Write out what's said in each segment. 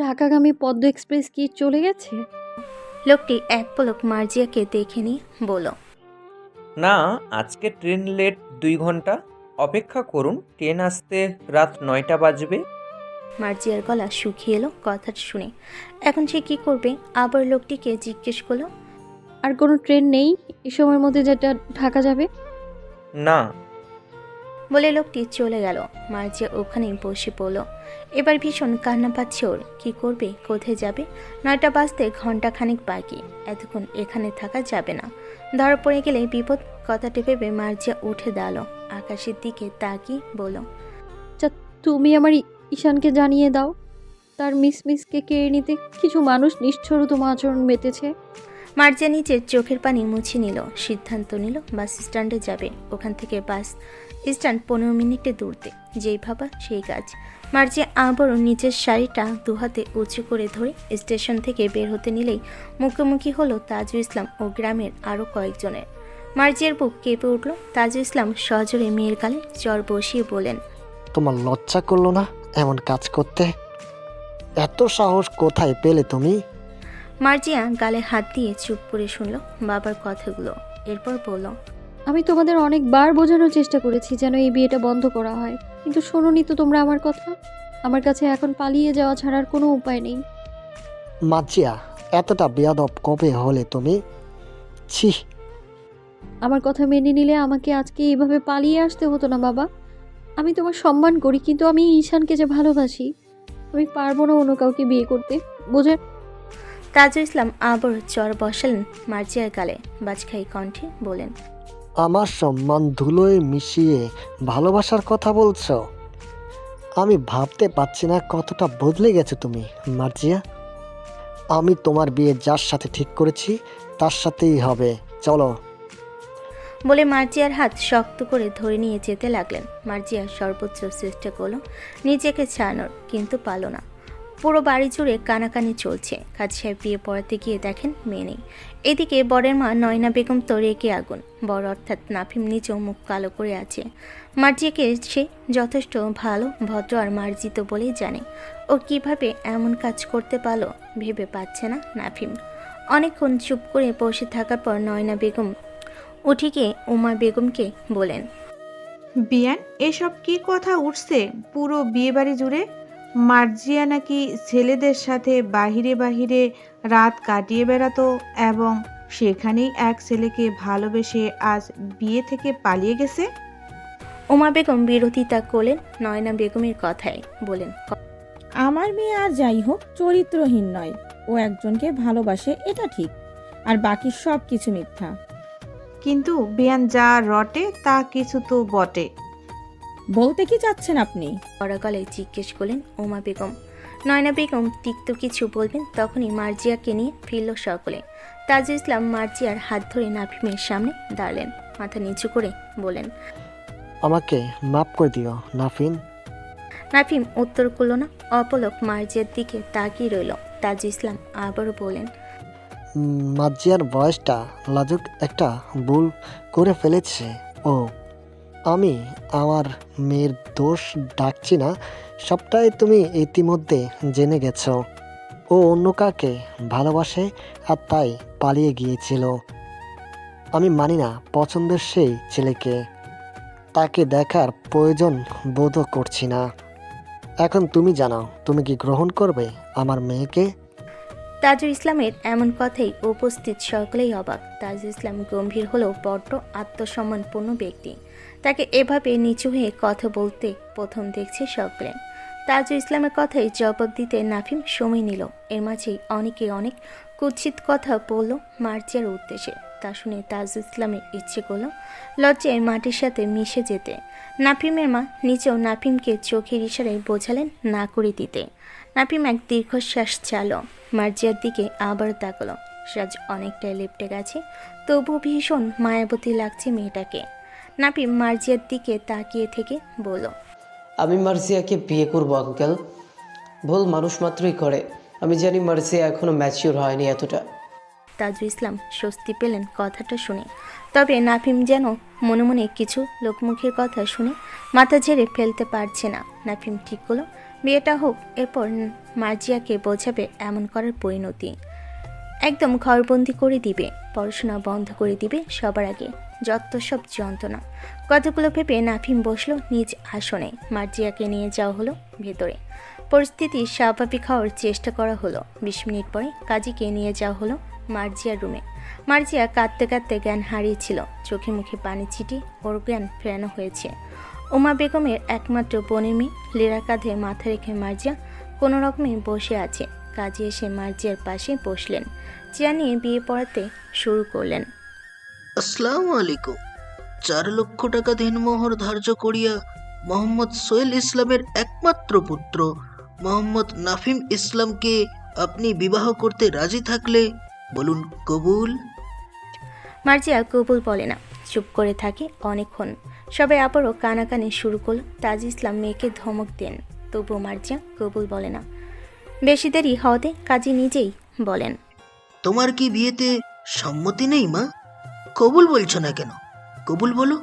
ঢাকাগামী পদ্ম এক্সপ্রেস কি চলে গেছে? লোকটি এক পলক মার্জিয়াকে দেখে নিয়ে বলল। না, আজকে ট্রেন লেট 2 ঘন্টা। অপেক্ষা করুন, ট্রেন আসতে রাত 9টা বাজবে। মার্জিয়ার গলা শুকিয়ে এলো কথাটা শুনে। এখন সে কি করবে? আবার লোকটিকে জিজ্ঞেস করলো। আর কোনো ট্রেন নেই এই সময়ের মধ্যে যেটা ঢাকা যাবে? না। বলে লোকটি চলে গেল। মার্জিয়া ওখানেই বসে পড়ল। এবার ভীষণ কান্না পাচ্ছে ওর। কি করবে, কোথায় যাবে? 9টা বাজতে ঘন্টাখানিক বাকি। এতক্ষণ এখানে থাকা যাবে না, ধরা পড়ে গেলে বিপদ। কথাটি ভেবে মার্জিয়া উঠে দাঁড়ালো, আকাশের দিকে তাকিয়ে বলল। আচ্ছা, তুমি আমার ঈশানকে জানিয়ে দাও তার মিসকে কেড়ে নিতে কিছু মানুষ নিষ্ঠুরতম আচরণ মেতেছে। মার্জিয়া নিজের চোখের পানি মুছে নিল। সিদ্ধান্ত নিল বাস স্ট্যান্ডে যাবে। ওখান থেকে বাস স্ট্যান্ড 15 মিনিটে দূরতে। যেই ভাবা সেই কাজ। মার্জিয়া আবারও নিজের শাড়িটা দুহাতে উঁচু করে ধরে স্টেশন থেকে বের হতে নিলেই মুখোমুখি হলো তাজুল ইসলাম ও গ্রামের আরও কয়েকজনের। মার্জিয়ার বুক কেঁপে উঠল। তাজুল ইসলাম সজোরে মেয়ের গালে জ্বর বসিয়ে বলেন। তোমার লজ্জা করলো না এমন কাজ করতে? এত সাহস কোথায় পেলে তুমি? মার্জিয়া গালে হাত দিয়ে চুপ করে শুনল বাবার কথাগুলো। এরপর বলল। আমি তোমাদের অনেকবার বোঝানোর চেষ্টা করেছি যেন এই বিয়েটা বন্ধ করা হয়, কিন্তু শোনোনি তো তোমরা আমার কথা। আমার কাছে এখন পালিয়ে যাওয়া ছাড়ার কোনো উপায় নেই। মাজিয়া, এতটা বেয়াদব কবে হলে তুমি? ছি। আমার কথা মেনে নিলে আমাকে আজকে এইভাবে পালিয়ে আসতে হতো না বাবা। আমি তোমার সম্মান করি, কিন্তু আমি ঈশানকে যে ভালোবাসি, আমি পারবো না অন্য কাউকে বিয়ে করতে, বোঝে। তাজুল ইসলাম আবার জ্বর বসালেন মার্জিয়ার গালে। বাজখাই কণ্ঠে বলেন। আমার সম্মান ধুলোয় মিশিয়ে ভালোবাসার কথা বলছো? আমি ভাবতে পারছি না কতটা বদলে গেছো তুমি মার্জিয়া। আমি তোমার বিয়ে যার সাথে ঠিক করেছি তার সাথেই হবে, চলো। বলে মার্জিয়ার হাত শক্ত করে ধরে নিয়ে যেতে লাগলেন। মার্জিয়া সর্বোচ্চ চেষ্টা করলো নিজেকে ছাড়ানোর, কিন্তু পারল না। পুরো বাড়ি জুড়ে কানাকানি চলছে। কাজ সাহেব বিয়ে পড়াতে গিয়ে দেখেন মেয়ে নেই। এদিকে বরের মা নয়না বেগম তো রেগে আগুন। বড় অর্থাৎ নাফিম নিজেও মুখ কালো করে আছে। মার্জিয়াকে সে যথেষ্ট ভালো, ভদ্র আর মার্জিত বলেই জানে। ও কিভাবে এমন কাজ করতে পারলো ভেবে পাচ্ছে না নাফিম। অনেকক্ষণ চুপ করে বসে থাকার পর নয়না বেগম উঠে গিয়ে উমা বেগমকে বলেন। বিয়ান, এসব কি কথা উঠছে পুরো বিয়েবাড়ি জুড়ে? মার্জিয়া নাকি ছেলেদের সাথে বাহিরে বাহিরে রাত কাটিয়ে বেড়াতো এবং সেখানেই এক ছেলেকে ভালোবেসে আজ বিয়ে থেকে পালিয়ে গেছে। উমা বেগম বিরোধিতা করলেন নয়না বেগমের কথায়। বলেন। আমার মেয়ে আর যাই হোক চরিত্রহীন নয়, ও একজনকে ভালোবাসে এটা ঠিক, আর বাকি সব কিছু মিথ্যা। কিন্তু বিয়ান, যা রটে তা কিছু তো বটে। বলতে কি চাচ্ছেন আপনি? কড়া গলায় জিজ্ঞেস করলেন উমা বেগম। নয়না বেগম তিক্ত কিছু বলবেন তখনই মার্জিয়াকে নিয়ে ফিরল সকলে। তাজুল ইসলাম মার্জিয়ার হাত ধরে নাফিমের সামনে দাঁড়ালেন। মাথা নিচু করে বলেন। আমাকে মাফ করে দিও নাফিন। নাফিম উত্তর করল না, অপলক মার্জিয়ার দিকে তাকিয়ে রইল। তাজুল ইসলাম আবারও বলেন। মার্জিয়ার বয়সটা লাজুক, একটা ভুল করে ফেলেছে ও। আমি আমার মেয়ের দোষ ডাকছি না, সবটাই তুমি ইতিমধ্যে জেনে গেছো। ও অন্য কাকে ভালোবাসে আর তাই পালিয়ে গিয়েছিল। আমি মানি না পছন্দের সেই ছেলেকে, তাকে দেখার প্রয়োজন বোধও করছি না। এখন তুমি জানাও, তুমি কি গ্রহণ করবে আমার মেয়েকে? তাজুল ইসলামের এমন কথাই উপস্থিত সকলেই অবাক। তাজুল ইসলাম গম্ভীর হলেও বড্ড আত্মসম্মানপূর্ণ ব্যক্তি। তাকে এভাবে নিচু হয়ে কথা বলতে প্রথম দেখছে সকলে। তাজুল ইসলামের কথাই জবাব দিতে নাফিম সময় নিল। এর মাঝেই অনেকে অনেক কুৎসিত কথা বলল মার্জিয়ার উদ্দেশ্যে। তা শুনে তাজুল ইসলামের ইচ্ছে করলো লজ্জায় মাটির সাথে মিশে যেতে। নাফিমের মা নিজেও নাফিমকে চোখের ইশারায় বোঝালেন না করে দিতে। নাফিম এক দীর্ঘশ্বাস চাল, মার্জিয়ার দিকে আবার তাকালো। সাজ অনেকটাই লেপটে গেছে, তবু ভীষণ মায়াবতী লাগছে মেয়েটাকে। নাফিম মার্জিয়ার দিকে তাকিয়ে থেকে বলল। আমি মার্জিয়াকে বিয়ে করব আঙ্কেল। ভুল মানুষ মাত্রই করে। আমি জানি মার্জিয়া এখনো ম্যাচিওর হয়নি এতটা। তাজুল ইসলাম স্বস্তি পেলেন কথাটা শুনে। তবে নাফিম যেন মনে মনে কিছু লোকমুখের কথা শুনে মাথা ঝেড়ে ফেলতে পারছে না। নাফিম ঠিক হলো বিয়েটা হোক, এরপর মার্জিয়াকে বোঝাবে এমন করার পরিণতি। একদম ঘরবন্দি করে দিবে, পড়াশোনা বন্ধ করে দিবে সবার আগে, যত সব যন্ত্রণা। কতগুলো ভেবে নাফিম বসলো নিজ আসনে। মার্জিয়াকে নিয়ে যাওয়া হলো ভেতরে। পরিস্থিতি স্বাভাবিক হওয়ার চেষ্টা করা হলো। 20 মিনিট পরে কাজীকে নিয়ে যাওয়া হলো মার্জিয়ার রুমে। মার্জিয়া কাঁদতে কাঁদতে জ্ঞান হারিয়েছিল। চোখে মুখে পানি ছিটিয়ে ওর জ্ঞান ফেরানো হয়েছে। উমা বেগমের একমাত্র বোনের মেয়ে লীরার কাঁধে মাথা রেখে মার্জিয়া কোনো রকমে বসে আছে। কাজী এসে মার্জিয়ার পাশে বসলেন, চেয়ার নিয়ে বিয়ে পড়াতে শুরু করলেন। আসসালামু আলাইকুম। 4 লক্ষ টাকা দিনমোহর ধার্য করিয়া মোহাম্মদ সোহেল ইসলামের একমাত্র পুত্র মোহাম্মদ নাফিম ইসলামকে আপনি বিবাহ করতে রাজি থাকলে বলুন কবুল। মার্জিয়া কবুল বলে না, চুপ করে থাকে অনেকক্ষণ। সবাই আবারও কানাকানি শুরু করল। তাজ ইসলাম মেয়েকে ধমক দেন, তবুও মার্জিয়া কবুল বলে না। বেশি দেরি হওয়াতে কাজী নিজেই বলেন, তোমার কি বিয়েতে সম্মতি নেই মা? কবুল বলছো না কেন? কবুল বলো।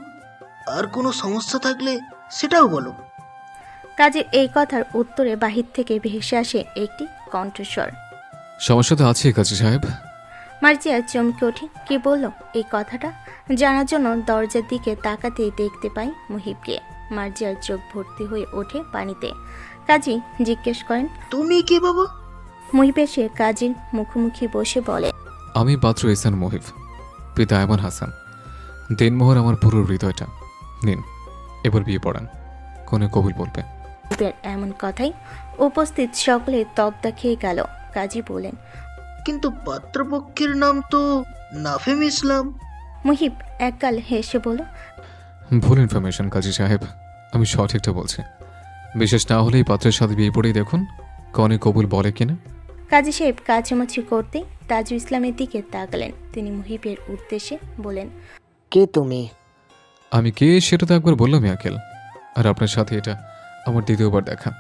আর কোনো সমস্যা থাকলে সেটাও বলো। কাজীর এই কথার উত্তরে বাহির থেকে ভেসে আসে একটি কণ্ঠস্বর। সমস্যা তো আছে কাজী সাহেব। মার্জিয়া চমকে ওঠে। কি বলল এই কথাটা জানার জন্য দরজার দিকে তাকাতেই দেখতে পাই মুহিবকে। মার্জিয়ার চোখ ভর্তি হয়ে ওঠে পানিতে। কাজী জিজ্ঞেস করেন, তুমি কে বাবা? মুহিব এসে কাজীর মুখোমুখি বসে বলে, আমি পাত্র ইহসান মুহিব, পিতা আয়মান হাসান। দিনমোহর আমার পুরো হৃদয়টা নিন, এবার বিয়ে পড়ান, কোনে কবুল বলবে। মুহিবের এমন কথাই উপস্থিত সকলে তবদা খেয়ে গেল। কাজী বলেন, কিন্তু পাত্রপক্ষের নাম তো নাফিম ইসলাম। মুহিব একগাল হেসে বলল, ভুল ইনফরমেশন কাজী সাহেব, আমি সঠিকটা বলছি। বিশেষ না হলেই পাত্রের সাথে বিয়ে পড়েই দেখুন কনে কবুল বলে কিনা। কাজী সাহেব কাছামাছি করতে তাজুল ইসলামের দিকে তাকালেন। তিনি মুহিবের উদ্দেশ্যে বলেন, কে তুমি? আমি কে সেটা তো একবার বললামই আঙ্কেল, আর আপনার সাথে এটা আমার দ্বিতীয়বার দেখা,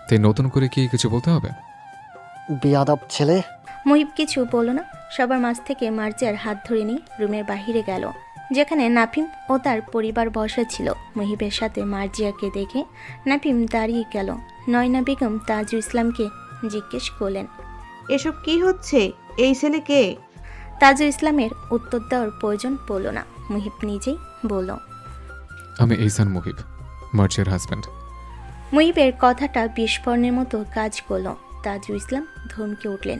তাই নতুন করে কি কিছু বলতে হবে? বিয়াদব ছেলে। মুহিব কিছু বলল না। সবার মাঝ থেকে মার্জিয়ার হাত ধরে নিয়ে রুমের বাহিরে গেল, যেখানে নাফিম ও তার পরিবার বসা ছিল। মুহিবের সাথে মার্জিয়াকে দেখে নাফিম দাঁড়িয়ে গেল। নয়না বেগম তাজুল ইসলামকে জিজ্ঞেস করলেন, এসব কি হচ্ছে? এই ছেলে কে? তাজুল ইসলামের উত্তর দেওয়ার প্রয়োজন পড়ল না। মুহিব নিজেই বলল, আমি ইহসান মুহিব, মার্জিয়ার হাজব্যান্ড। মুহিবের কথাটা বিস্ফোরণের মতো কাজ করল। তাজুল ইসলাম ধমকে উঠলেন।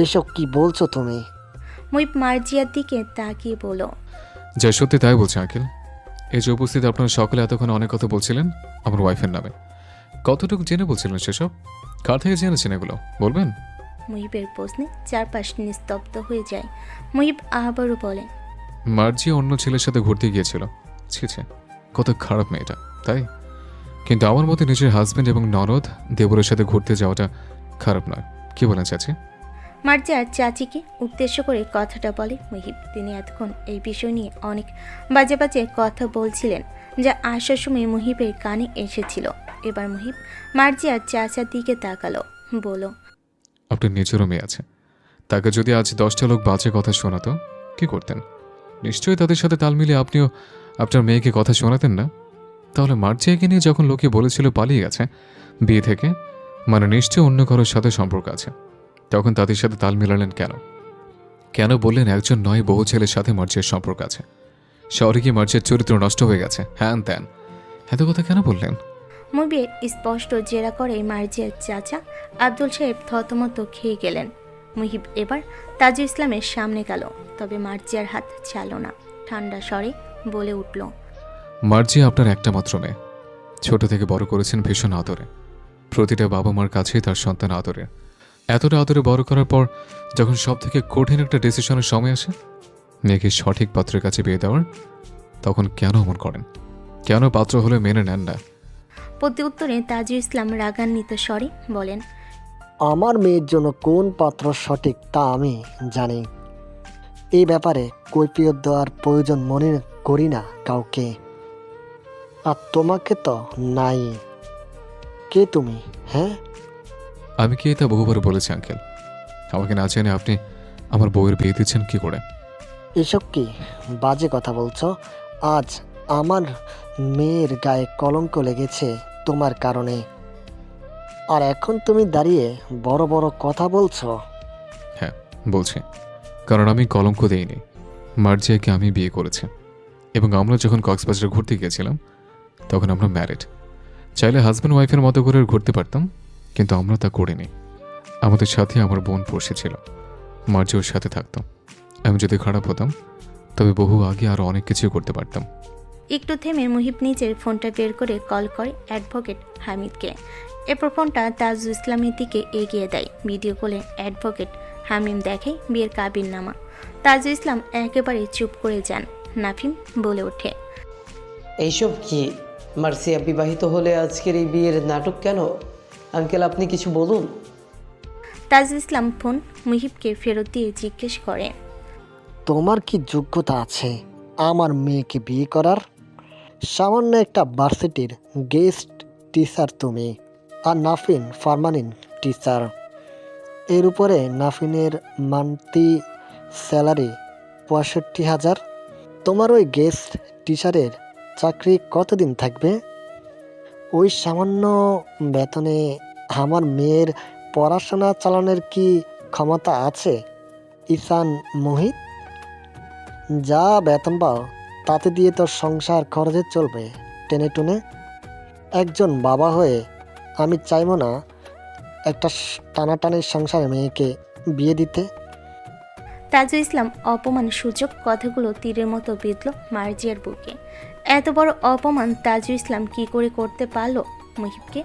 এসব কি বলছো তুমি? মুহিব মার্জিয়ার দিকে তাকিয়ে বলল, যা সত্যি তাই বলছে আঙ্কেল। এই যে উপস্থিত আপনারা সকলে এতক্ষণ অনেক কথা বলছিলেন আমার ওয়াইফের নামে, কতটুকু জেনে বলছিলেন সেসব? কার থেকে জেনেছেন এগুলো বলবেন? মুহিবের প্রশ্নে চারপাশ নিস্তব্ধ হয়ে যায়। মুহিব আবারও বলেন, মার্জিয়া অন্য ছেলের সাথে ঘুরতে গিয়েছিল। ছি ছি, কত খারাপ মেয়েটা, তাই? কিন্তু আমার মতে নিজের হাজব্যান্ড এবং ননদ দেবরের সাথে ঘুরতে যাওয়াটা খারাপ নয়, কি বলেন চাচি? মার্জিয়ার চাচিকে উদ্দেশ্য করে কথাটা বলে মুহিব। তিনি এতক্ষণ এই বিষয় নিয়ে অনেক বাজে বাজে কথা বলছিলেন, যা আসার সময় মুহিবের কানে এসেছিল। এবার মুহিব মার্জিয়ার চাচার দিকে তাকালো, বলল, আপনার নিজেরও মেয়ে আছে, তাকে যদি আজ 10টা লোক বাজে কথা শোনাতো কি করতেন? নিশ্চয়ই তাদের সাথে তাল মিলিয়ে আপনিও আপনার মেয়েকে কথা শোনাতেন না? তাহলে মার্জিয়াকে নিয়ে যখন লোকে বলেছিল পালিয়ে গেছে বিয়ে থেকে, মানে নিশ্চয়ই অন্য কারোর সাথে সম্পর্ক আছে, তখন তাদের সাথে তাল মিলালেন কেন? কেন বললেন একজন নয় বহু ছেলের সাথে মার্জিয়ার সম্পর্ক আছে? শহরে গিয়ে মার্জিয়ার চরিত্র নষ্ট হয়ে গেছে, হ্যান ত্যান, এত কথা কেন বললেন? মুহিবের স্পষ্ট জেরা করে মার্জিয়ার চাচা আব্দুল সাহেব থতমত খেয়ে গেলেন। মুহিব এবার তাজুল ইসলামের সামনে গেল, তবে মার্জিয়ার হাত ছাড়ল না। ঠান্ডা স্বরে বলে উঠল, মার্জিয়া আপনার একটা মাত্র মেয়ে, ছোট থেকে বড় করেছেন ভীষণ আদরে। প্রতিটা বাবা মার কাছেই তার সন্তান আদরে। এতটা আদরে বড় করার পর যখন সব থেকে কঠিন একটা ডিসিশনের সময় আসে, মেয়েকে সঠিক পাত্রের কাছে বিয়ে দেওয়ার, তখন কেন এমন করেন? কেন পাত্র হলে মেনে নেন না? প্রতি উত্তরে তাজুল ইসলাম রাগান্বিত স্বরে বলেন, আমার মেয়ের জন্য কোন পাত্র সঠিক তা আমি জানি। এই ব্যাপারে কৈফিয়ত দেওয়ার প্রয়োজন মনে করি না কাউকে। আর তোমাকে তো নাই। কে তুমি? হ্যাঁ, আমি কি এটা বহুবার বলেছি আঙ্কেল? আমাকে না জেনে আপনি আমার বউয়ের বিয়ে দিচ্ছেন কি করে? এসব কি বাজে কথা বলছো? আজ আমার মেয়ের গায়ে কলঙ্ক লেগেছে তোমার কারণে। আর এখন তুমি দাঁড়িয়ে বড় বড় কথা বলছো। হ্যাঁ বলছি, কারণ আমি কলঙ্ক দেইনি। মার্জিয়াকে আমি বিয়ে করেছি, এবং আমরা যখন কক্সবাজারে ঘুরতে গিয়েছিলাম তখন আমরা ম্যারিড। চাইলে হাজব্যান্ড ওয়াইফের মতো করে ঘুরতে পারতাম, কিন্তু আমরা তা করিনি। আমাদের সাথে আমার বোন পড়শি ছিল, মার্জি ওর সাথে থাকতাম। আমি যদি খারাপ হতাম তবে বহু আগে আরও অনেক কিছু করতে পারতাম। একটু থেমে মুহিব নিজের ফোনটা বের করে কল করে অ্যাডভোকেট হামিদকে। এরপর ফোনটা তাজুল ইসলামের দিকে এগিয়ে দেয়। ভিডিও কলে অ্যাডভোকেট হামিম দেখে বিয়ের কাবিননামা। তাজুল ইসলাম একেবারে চুপ করে যান। নাফিম বলে ওঠে, এইসব কি? মার্সিয়া বিবাহিত হলে আজকের এই বিয়ের নাটক কেন? আঙ্কেল, আপনি কিছু বলুন। তাজুল ইসলাম ফোন মুহিবকে ফেরত দিয়ে জিজ্ঞেস করে, তোমার কি যোগ্যতা আছে আমার মেয়েকে বিয়ে করার? সামান্য একটা ভার্সিটির গেস্ট টিচার তুমি, আর নাফিন পার্মানেন্ট টিচার। এর উপরে নাফিনের মান্থলি স্যালারি 65,000। তোমার ওই গেস্ট টিচারের চাকরি কতদিন থাকবে? ওই সামান্য বেতনে আমার মেয়ের পড়াশোনা চালানোর কি ক্ষমতা আছে ঈশান মোহিত? যা বেতন পাও তাতে দিয়ে তোর সংসার খরচে চলবে টেনে টুনে। একজন বাবা হয়ে আমি চাইবো না একটা টানাটানির সংসারে মেয়েকে বিয়ে দিতে। তাজুল ইসলাম অপমান সূচক কথাগুলো তীরের মতো বিঁধল মার্জিয়ার বুকে। এত বড় অপমান তাজুল ইসলাম কি করে করতে পারল মুহিবকে?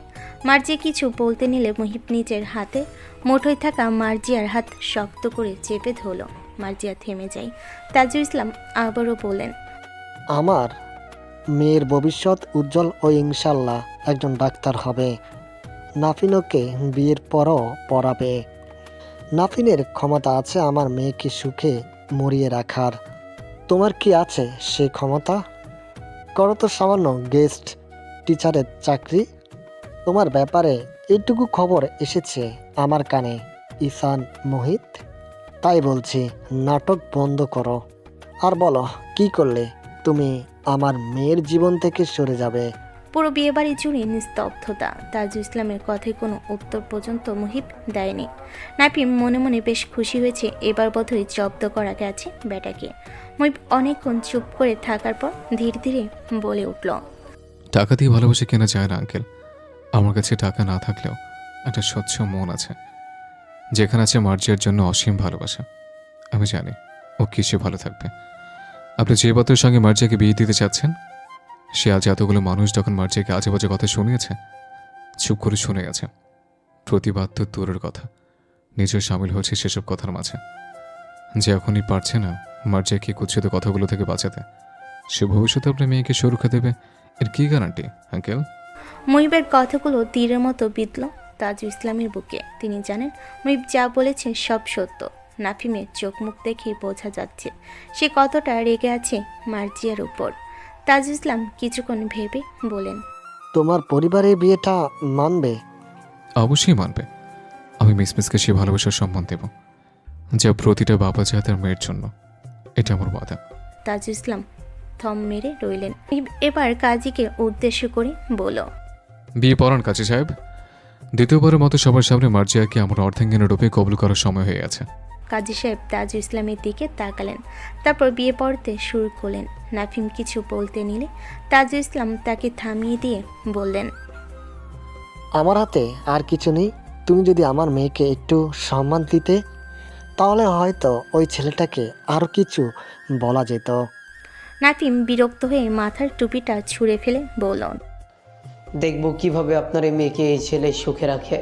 মার্জিয়া কিছু বলতে নিলে মুহিব নিজের হাতে মুঠোয় থাকা মার্জিয়ার হাত শক্ত করে চেপে ধরল। মার্জিয়া থেমে যায়। তাজুল ইসলাম আবারও বললেন, আমার মেয়ের ভবিষ্যৎ উজ্জ্বল ও ইনশাল্লাহ একজন ডাক্তার হবে। নাফিনকে বিয়ের পরও পড়াবে। নাফিনের ক্ষমতা আছে আমার মেয়েকে সুখে মরিয়ে রাখার। তোমার কি আছে সে ক্ষমতা? করো তো সামান্য গেস্ট টিচারের চাকরি। তোমার ব্যাপারে এইটুকু খবর এসেছে আমার কানে ঈশান মোহিত। তাই বলছি নাটক বন্ধ করো, আর বলো কি করলে তুমি আমার মেয়ের জীবন থেকে সরে যাবে। পুরো বিয়েবাড়ি জুড়ে নিস্তব্ধতা। তাজুল ইসলামের কথায় কোনো উত্তর পর্যন্ত মুহিব দেয়নি। নাফিম মনে মনে বেশ খুশি হয়েছে, এবার বোধহয় জব্দ করা গেছে ব্যাটাকে। মুহিব অনেকক্ষণ চুপ করে থাকার পর ধীরে ধীরে বলে উঠল, টাকা দিয়ে ভালোবাসা কেনা যায় না আঙ্কেল। আমার কাছে টাকা না থাকলেও একটা স্বচ্ছ মন আছে, যেখানে আছে মার্জিয়ার জন্য অসীম ভালোবাসা। আমি জানি ও কিসে ভালো থাকবে। আপনি যে পাত্রের সঙ্গে মার্জিয়াকে বিয়ে দিতে চাচ্ছেন, সে আজ এতগুলো মানুষ যখন মার্জিয়াকে আজে বাজে কথা শুনিয়েছে, চুপ করে শুনে গেছে। প্রতিবাদ তো দূরের কথা, নিজেও সামিল হয়েছে সেসব কথার মাঝে। যে এখনই পারছে না মার্জিয়াকে কুচ্ছিত কথাগুলো থেকে বাঁচাতে, সে ভবিষ্যতে আপনার মেয়েকে সুরক্ষা দেবে, এর কি গ্যারান্টি আঙ্কেল? মুহিবের কথাগুলো তীরের মতো বিঁধল তাজুল ইসলামের বুকে। তিনি জানেন মুহিব যা বলেছেন সব সত্য। নাফিমের চোখ মুখ দেখেই বোঝা যাচ্ছে সে কতটা রেগে আছে মার্জিয়ার উপর। তাজুল ইসলাম কিছুক্ষণ ভেবে বলেন, তোমার পরিবারের বিয়েটা মানবে? অবশ্যই মানবে। আমি মিসকে সে ভালোবাসার সম্মান দেব যা প্রতিটা বাবা চায় তার মেয়ের জন্য। এটা আমার ওয়াদা। তাজুল ইসলাম থম মেরে রইলেন। এবার কাজীকে উদ্দেশ্য করে বলল, বিয়ে পড়ান কাজী সাহেব। দ্বিতীয়বারের মতো সবার সামনে মার্জিয়াকে আমার অর্ধাঙ্গিনীর রূপে কবুল করার সময় হয়ে গেছে। কাজী সাহেব তাজুল ইসলামের দিকে তাকালেন, তারপর বিয়ে পড়তে শুরু করলেন। নাফিম কিছু বলতে নিলে তাজুল ইসলাম তাকে থামিয়ে দিয়ে বললেন, আমার হাতে আর কিছু নেই। তুমি যদি আমার মেয়েকে একটু সম্মান দিতে, তাহলে হয়তো ওই ছেলেটাকে আরও কিছু বলা যেত। নাফিম বিরক্ত হয়ে মাথার টুপিটা ছুঁড়ে ফেলে বলল, দেখব কিভাবে আপনার এই মেয়েকে এই ছেলে সুখে রাখে।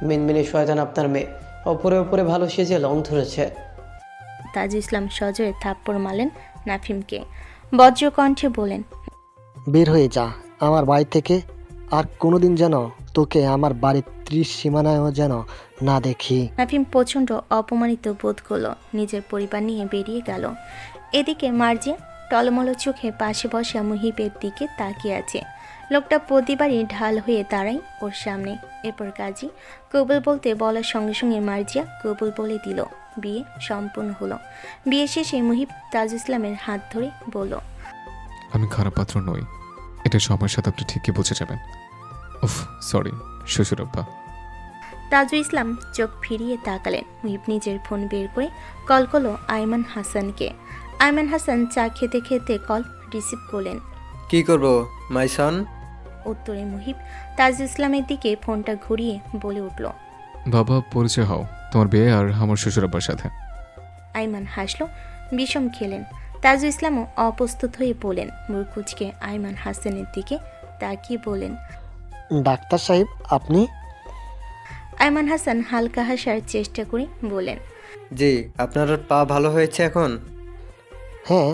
মিনমিনে শয়তান আপনার মেয়ে, অপরে অপরে ভালো সেজে লং ধরেছে। তাজুল ইসলাম সজোরে থাপ্পড় মারলেন নাফিমকে। বজ্রকণ্ঠে বলেন, বের হয়ে যা আমার বাড়ি থেকে। আর কোনোদিন যেন তোকে আমার বাড়ির ত্রিসীমানায়ও যেন না দেখি। নাফিম প্রচণ্ড অপমানিত বোধ করলো। নিজের পরিবার নিয়ে বেরিয়ে গেল। এদিকে মার্জিয়া টলমলো চোখে পাশে বসা মুহিবের দিকে তাকিয়ে আছে। লোকটা প্রতিবারই ঢাল হয়ে দাঁড়ায় ওর সামনে। এরপর কাজী কবুল বলতে বলার সঙ্গে সঙ্গে মার্জিয়া কবুল বলে দিল। বিয়ে সম্পূর্ণ হলো। বিয়ে শেষে মুহিব তাজুল ইসলামের হাত ধরে বলল, আমি খারাপ পাত্র নই, এটা সময়ের সাথে আপনি ঠিকই বুঝে যাবেন। উফ সরি, শ্বশুরাব্বা। তাজুল ইসলাম চোখ ফিরিয়ে তাকালেন। মুহিব নিজের ফোন বের করে কল করলো আইমান হাসানকে। আইমান হাসান চা খেতে খেতে কল রিসিভ করলেন। কি করব মাই সন? উত্তরে মুহিব তাজুল ইসলামের দিকে ফোনটা ঘুরিয়ে বলে উঠল। বাবা, পরিচয় হও তোমার বিয়ে আর আমার শ্বশুরাব্বার সাথে। আইমান হাসলো, বিষম খেলেন। তাজুল ইসলামও অপ্রস্তুত হয়ে বলেন। মুরকুচকে আইমান হাসানের দিকে তাকিয়ে বলেন, ডাক্তার সাহেব আপনি? আইমান হাসান হালকা হাসার চেষ্টা করে বলেন, জি, আপনার পা ভালো হয়েছে এখন? হ্যাঁ,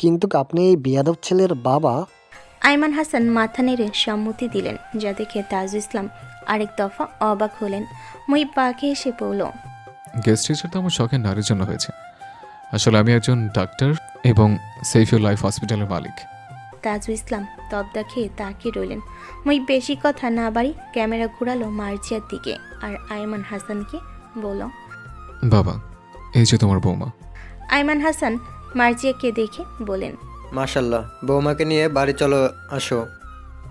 কিন্তু আপনি এই বিয়াদব ছেলের বাবা। আইমান হাসান মাথা নেড়ে সম্মতি দিলেন, যা দেখে তাজুল ইসলাম আরেক দফা অবাক হলেন। মুহিব পাকে এসে পড়ল। গেস্ট টিচার তো আমার শখের নারীর জন্য হয়েছে। আসলে আমি একজন ডাক্তার এবং সেভ ইউর লাইফ হসপিটালের মালিক। তাজুল ইসলাম তবদা খেয়ে তাকিয়ে রইলেন। মুহিব বেশি কথা না বাড়ি ক্যামেরা ঘুরালো মার্জিয়ার দিকে আর আইমান হাসানকে বলল, বাবা, এই যে তোমার বৌমা। আইমান হাসান মার্জিয়াকে দেখে বলেন, মাশাল্লাহ, বৌমাকে নিয়ে বাড়ি চলো, আসো।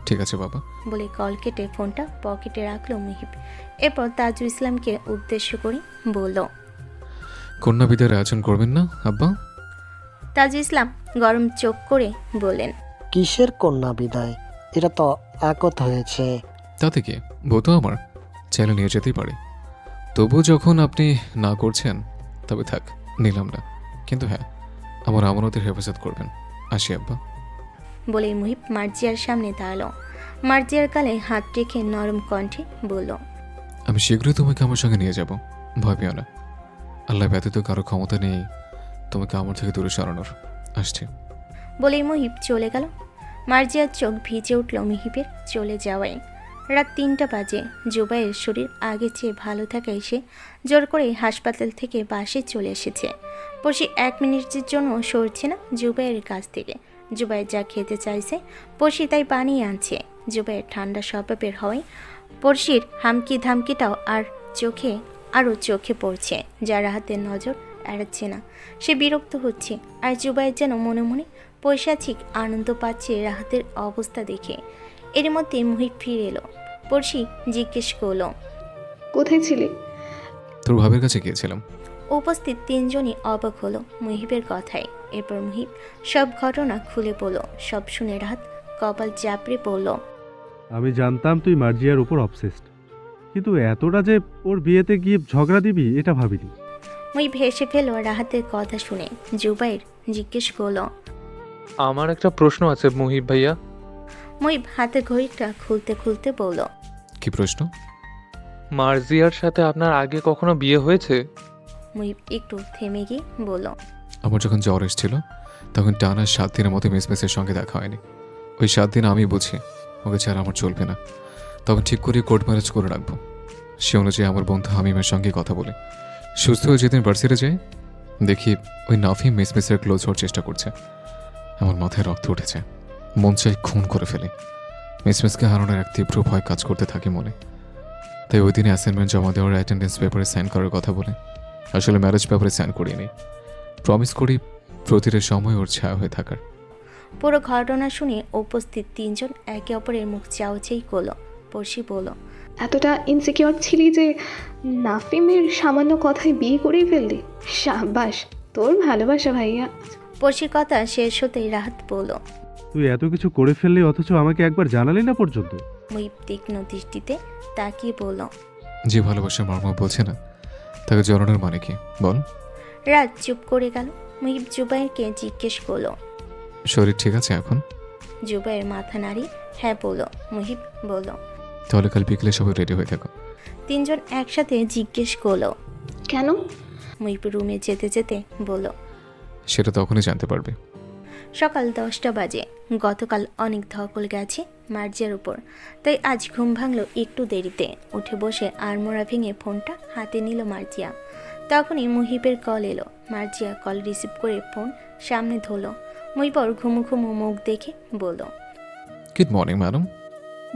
ঠিক আছে বাবা। বলে কল কেটে ফোনটা পকেটে রাখলো মুহিব। এরপর তাজুল ইসলামকে উদ্দেশ্য করে বলল, কন্যা বিদায়ের আয়োজন করবেন না আব্বা? তাজুল ইসলাম গরম চোখ করে বললেন, কিসের কন্যা বিদায়? এটা তো আকত হয়েছে। তাতে কি, বউ তো আমার, চাইলে নিয়ে যেতেই পারে। তবু যখন আপনি না করছেন তবে থাক, নিলাম না। কিন্তু হ্যাঁ, আমার আমানতের হেফাজত করবেন। আসি আব্বা। বলে মুহিব মার্জিয়ার সামনে দাঁড়ালো। মার্জিয়ার গালে হাত রেখে নরম কণ্ঠে বলল, আমি শীঘ্রই তোমাকে আমার সঙ্গে নিয়ে যাব, ভয় পেও না। আল্লাহ ব্যতীত কারো ক্ষমতা নেই তোমাকে আমার থেকে দূরে সরানোর। আসছি। বলেই মুহিব চলে গেল। মার্জিয়ার চোখ ভিজে উঠল মুহিবের চলে যাওয়ায়। রাত 3টা বাজে। জুবাইয়ের শরীর আগে চেয়ে ভালো থাকায় সে জোর করে হাসপাতাল থেকে বাসে চলে এসেছে। পড়শি 1 মিনিটের জন্য সরছে না জুবাইয়ের কাছ থেকে। জুবাইর যা খেতে চাইছে পড়শি তাই বানিয়ে আনছে। জুবাইয়ের ঠান্ডা স্বভাবের হওয়ায় পড়শির হামকি ধামকিটাও আরও চোখে পড়ছে, যা রাহাতের নজর এড়াচ্ছে না। সে বিরক্ত হচ্ছে, আর জুবাইর যেন মনে মনে পৈশাচিক আনন্দ পাচ্ছে রাহাতের অবস্থা দেখে। এর মধ্যে মুহিব ফিরে এলো। পড়শি জিজ্ঞেস করল, কোথায় ছিলে? তোর ভাবের কাছে গিয়েছিলাম। উপস্থিত 3 জনই অবাক হলো মুহিবের কথায়। এরপর মুহিব সব ঘটনা খুলে বলল। সব শুনে রাহাত কপাল চাপড়ে পড়ল। আমি জানতাম তুই মার্জিয়ার উপর অবসেসড, কিন্তু এতটা যে ওর বিয়েতে গিয়ে ঝগড়া দিবি এটা ভাবিনি। মুহিব হেসে ফেল রাহাতের কথা শুনে। জুবাইর জিজ্ঞেস করল, আমার একটা প্রশ্ন আছে মুহিব ভাইয়া। মুহিব হাতে ঘড়িটা খুলতে খুলতে বলল, কি প্রশ্ন? মার্জিয়ার সাথে আপনার আগে কখনো বিয়ে হয়েছে? মুহিব একটু থেমে গিয়ে বলল, আমার যখন জ্বর এসেছিল তখন টানা 7 দিনের মতো মিসমিসের সঙ্গে দেখা হয়নি। ওই 7 দিন আমি বুঝি ওকে ছাড়া আমার চলবে না। তখন ঠিক করে কোর্ট ম্যারেজ করে রাখবো। সে অনুযায়ী আমার বন্ধু হামিমের সঙ্গে কথা বলে সুস্থ হয়ে যেদিন ভার্সিটি যাই, দেখি ওই নাফিম মিসমিসের ক্লোজ হওয়ার চেষ্টা করছে। আমার মাথায় রক্ত উঠেছে, মন চাই খুন করে ফেলে। মিসমিসকে হারানোর এক তীব্র ভয় কাজ করতে থাকে মনে। তাই ওই দিনে অ্যাসাইনমেন্ট জমা দেওয়ার অ্যাটেন্ডেন্স পেপারে সাইন করার কথা বলে আসলে ম্যারেজ পেপারে সাইন করিনি। প্রমিস করি প্রতিটা সময় ওর ছায়া হয়ে থাকার। পুরো ঘটনা শুনে উপস্থিত 3 জন একে অপরের মুখ চাওয়াচাই করল। পড়শি বলল, এতটা ইনসিকিউর ছিলি যে নাফিমের সামান্য কথায় বিয়ে করে ফেললি? সাবাস, তোর ভালোবাসা ভাইয়া। পড়শির কথা শেষ হতেই রাহাত বলল, তুই এত কিছু করে ফেললি অথচ আমাকে একবার জানালি না পর্যন্ত। মুহিব তীক্ষ্ণ দৃষ্টিতে তাকিয়ে বলল, যে ভালোবাসার মর্ম বলছে না তাকে জড়ানোর মানে কি বল? রাত চুপ করে গেল। মুহিব জুবাইরকে জিজ্ঞেস করলো, শরীর ঠিক আছে এখন? জুবাইর মাথা নাড়ি হ্যাঁ বলল। মুহিব বলল, তাহলে কাল বিকেলে সবাই রেডি হয়ে থাকো। 3 জন একসাথে জিজ্ঞেস করলো, কেন? মুহিব রুমে যেতে যেতে বলল, সেটা তখনই জানতে পারবে। সকাল 10টা বাজে। গতকাল অনেক ধকল গেছে মার্জিয়ার উপর, তাই আজ ঘুম ভাঙল একটু দেরিতে। উঠে বসে আড়মোড়া ভেঙে ফোনটা হাতে নিল মার্জিয়া। তখনই মুহিবের কল এলো। মার্জিয়া কল রিসিভ করে ফোন সামনে ধরল। মুহিবর ঘুমু ঘুমু মুখ দেখে বলল, good morning madam.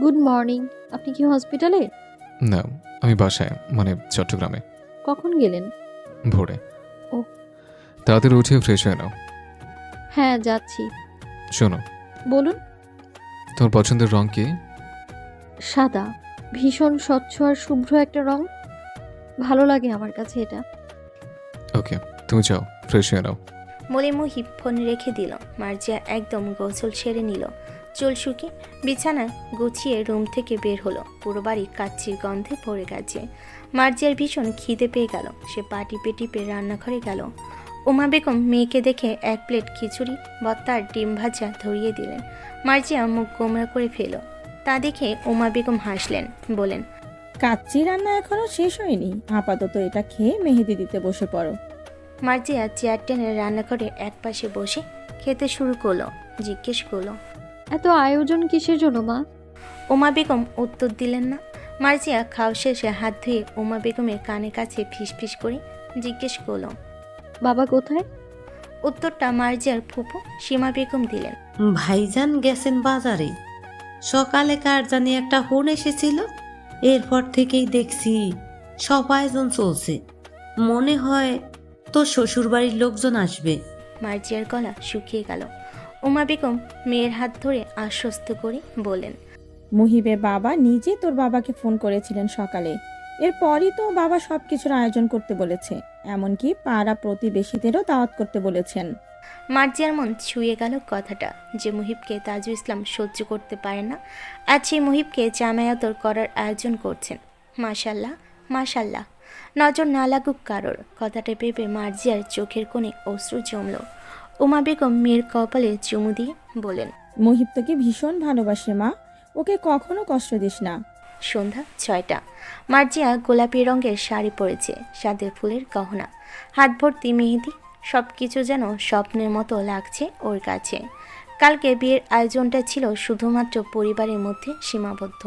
Good morning. আপনি কি হসপিটালে? না, আমি বাসায়, মানে চট্টগ্রামে। কখন গেলেন? ভোরে। ও। তাড়াতাড়ি উঠে ফ্রেশ হয়ে নাও। হ্যাঁ যাচ্ছি। শোনো, বলুন। তোমার পছন্দের রং কি? সাদা। ভীষণ স্বচ্ছ আর শুভ্র একটা রং। ভালো লাগে আমার কাছে এটা। ওকে, তুমি যাও, ফ্রেশ হয়ে নাও। বলে মুহিব ফোন রেখে দিল। মার্জিয়া একদম গোসল সেরে নিল, চুল শুকিয়ে বিছানা গুছিয়ে রুম থেকে বের হলো। পুরো বাড়ি কাচ্চির গন্ধে ভরে গেছে। মার্জিয়ার ভীষণ খিদে পেয়ে গেল। সে পা টিপে টিপে রান্নাঘরে গেল। উমা বেগম মেয়েকে দেখে এক প্লেট খিচুড়ি, ভর্তা আর ডিম ভাজা ধরিয়ে দিলেন। মার্জিয়া মুখ গোমরা করে ফেল। তা দেখে উমা বেগম হাসলেন, বলেন, কাচ্চি রান্না এখনো শেষ হয়নি, আপাতত এটা খেয়ে মেহেদি দিতে বসে পড়ো। মার্জিয়া চেয়ার টেনে রান্নাঘরে এক পাশে বসে খেতে শুরু করলো। জিজ্ঞেস করলো, এত আয়োজন কিসের জন্য মা? উমা বেগম উত্তর দিলেন না। মার্জিয়া খাওয়া শেষে হাত ধুয়ে উমা বেগমের কানের কাছে ফিসফিস করে জিজ্ঞেস করলো, বাবা কোথায়? উত্তরটা মার্জিয়ার ফুপু সীমা বেগম দিলেন। ভাইজান গেছেন বাজারে, সকালে কার জানি একটা ফোন এসেছিল, এরপর থেকেই দেখছি সব আয়োজন চলছে। মনে হয় তোর শ্বশুর বাড়ির লোকজন আসবে। মার্জিয়ার গলা শুকিয়ে গেল। উমা বেগম মেয়ের হাত ধরে আশ্বস্ত করে বলেন, মুহিবের বাবা নিজে তোর বাবাকে ফোন করেছিলেন সকালে, এরপরই তো বাবা সবকিছুর আয়োজন করতে বলেছে, এমনকি পাড়া প্রতিবেশীদেরও দাওয়াত করতে বলেছেন। মার্জিয়ার মন ছুঁয়ে গেল কথাটা। যে মুহিবকে তাজুল ইসলাম সহ্য করতে পারে না, আজ সেই মুহিবকে জামায়াতর করার আয়োজন করছেন। মাশাল্লাহ মাশাল্লাহ, নজর না লাগুক কারোর। কথাটা ভেবে মার্জিয়ার চোখের কোণে অশ্রু জমল। উমা বেগম মেয়ের কপালে চুমু দিয়ে বলেন, মুহিব তোকে ভীষণ ভালোবাসে মা, ওকে কখনো কষ্ট দিস না। সন্ধ্যা 6টা। মার্জিয়া গোলাপি রঙের শাড়ি পরেছে, সাদে ফুলের গহনা, হাত ভর্তি মেহেদি। সব কিছু যেন স্বপ্নের মতো লাগছে ওর কাছে। কালকে বিয়ের আয়োজনটা ছিল শুধুমাত্র পরিবারের মধ্যে সীমাবদ্ধ,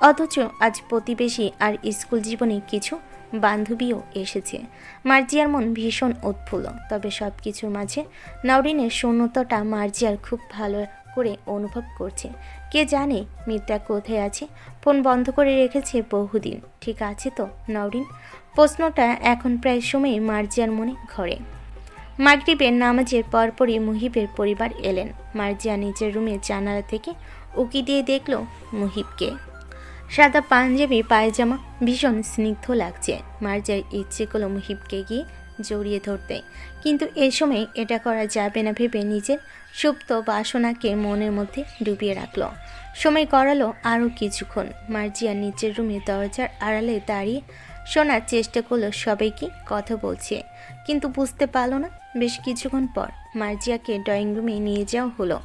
অথচ আজ প্রতিবেশী আর স্কুল জীবনে কিছু বান্ধবীও এসেছে। মার্জিয়ার মন ভীষণ উৎফুল্ল। তবে সব কিছুর মাঝে নওরিনের শূন্যতাটা মার্জিয়ার খুব ভালো করে অনুভব করছে। কে জানে মিত্রা কোথায় আছে? ফোন বন্ধ করে রেখেছে বহুদিন। ঠিক আছে তো নওরিন? প্রশ্নটা এখন প্রায় সময় মার্জিয়ার মনে ঘরে। মাগরিবের নামাজের পরপরই মুহিবের পরিবার এলেন। মার্জিয়া নিজের রুমে জানালা থেকে উকি দিয়ে দেখল মুহিবকে। সাদা পাঞ্জাবি পায়জামা, ভীষণ স্নিগ্ধ লাগছে। মার্জিয়ার ইচ্ছে করলো মুহিবকে গিয়ে জড়িয়ে ধরতে, কিন্তু এই সময় এটা করা যাবে না ভেবে নিজের সুপ্ত বাসনাকে মনের মধ্যে ডুবিয়ে রাখল। সময় গড়ালো আরও কিছুক্ষণ। মার্জিয়া নিচের রুমে দরজার আড়ালে দাঁড়িয়ে শোনার চেষ্টা করলো সবাই কি কথা বলছে, কিন্তু বুঝতে পারল না। বেশ কিছুক্ষণ পর মার্জিয়াকে ড্রয়িং রুমে নিয়ে যাওয়া হলো,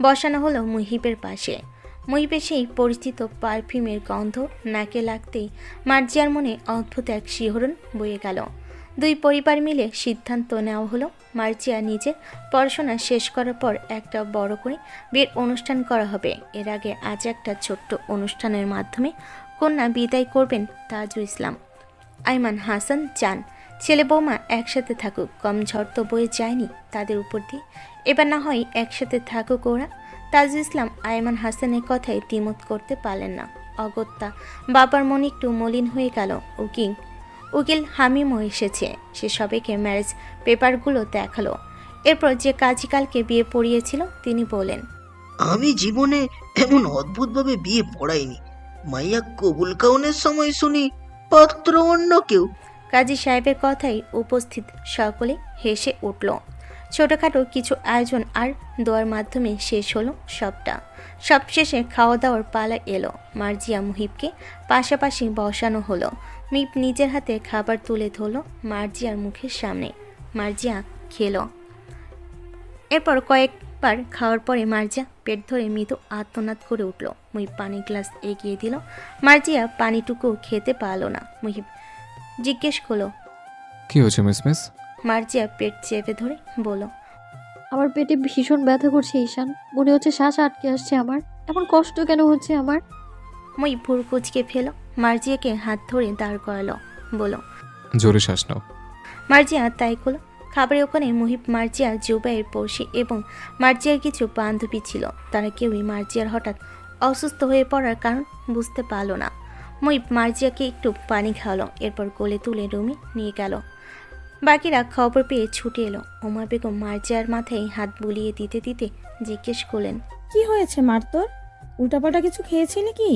বসানো হলো মুহিবের পাশে। মুহিবের সেই পরিচিত পারফিউমের গন্ধ নাকে লাগতেই মার্জিয়ার মনে অদ্ভুত এক শিহরণ বয়ে গেল। দুই পরিবার মিলে সিদ্ধান্ত নেওয়া হলো মার্জিয়া নিজের পড়াশোনা শেষ করার পর একটা বড় করে বিয়ের অনুষ্ঠান করা হবে। এর আগে আজ একটা ছোট্ট অনুষ্ঠানের মাধ্যমে কন্যা বিদায় করবেন তাজুল ইসলাম। আইমান হাসান চান ছেলে বৌমা একসাথে থাকুক, কম ঝড় তো বয়ে যায়নি তাদের উপর দিয়ে, এবার না হয় একসাথে থাকুক ওরা। তাজুল ইসলাম আইমান হাসানের কথায় দ্বিমত করতে পারলেন না। অগত্যা বাবার মনে একটু মলিন হয়ে গেল। উকিল হামিমও এসেছে। সে সবাইকে ম্যারেজ পেপারগুলো দেখালো। এরপর যে কাজী কালকে বিয়ে পড়িয়েছিল তিনি বলেন, আমি জীবনে এমন অদ্ভুতভাবে বিয়ে পড়াইনি। মাইয়া কবুল কাউনের সময় শুনি পাত্র অন্য কেউ। কাজী সাহেবের কথাই উপস্থিত সকলে হেসে উঠল। ছোটোখাটো কিছু আয়োজন আর দোয়ার মাধ্যমে শেষ হলো সবটা। সবশেষে খাওয়া দাওয়ার পালা এলো। মার্জিয়া মুহিবকে পাশাপাশি বসানো হলো। মুহিব নিজের হাতে খাবার তুলে ধরল মার্জিয়ার মুখের সামনে। মার্জিয়া খেলো। এরপর কয়েকবার খাওয়ার পরে মার্জিয়া পেট ধরে মৃত আত্মনাদ করে উঠল। মুহিব পানির গ্লাস এগিয়ে দিল। মার্জিয়া পানিটুকু খেতে পারল না। মুহিব জিজ্ঞেস করলো, কি হয়েছে মিস? মার্জিয়া পেট চেপে ধরে বলল, আমার পেটে ভীষণ ব্যথা করছে ঈশান, মনে হচ্ছে শ্বাস আটকে আসছে আমার। এমন কষ্ট কেন হচ্ছে আমার? মুই ভুর কুচকে ফেলো। মার্জিয়াকে হাত ধরে দাঁড় করালো, বলো, জোরে শ্বাস নাও। মার্জিয়া তাই করলো। খাবারের ওখানে মুহিব, মার্জিয়া, জুবাইর, পড়শি এবং মার্জিয়ার কিছু বান্ধবী ছিল। তারা কেউই মার্জিয়ার হঠাৎ অসুস্থ হয়ে পড়ার কারণ বুঝতে পারল না। মুহিব মার্জিয়াকে একটু পানি খাওয়ালো, এরপর কোলে তুলে রুমে নিয়ে গেল। বাকিরা খবর পেয়ে ছুটে এলো। উমা বেগম মার্জিয়ার মাথায় হাত বুলিয়ে দিতে দিতে জিজ্ঞেস করলেন, কি হয়েছে মার তোর? উল্টাপাল্টা কিছু খেয়েছিলি কি?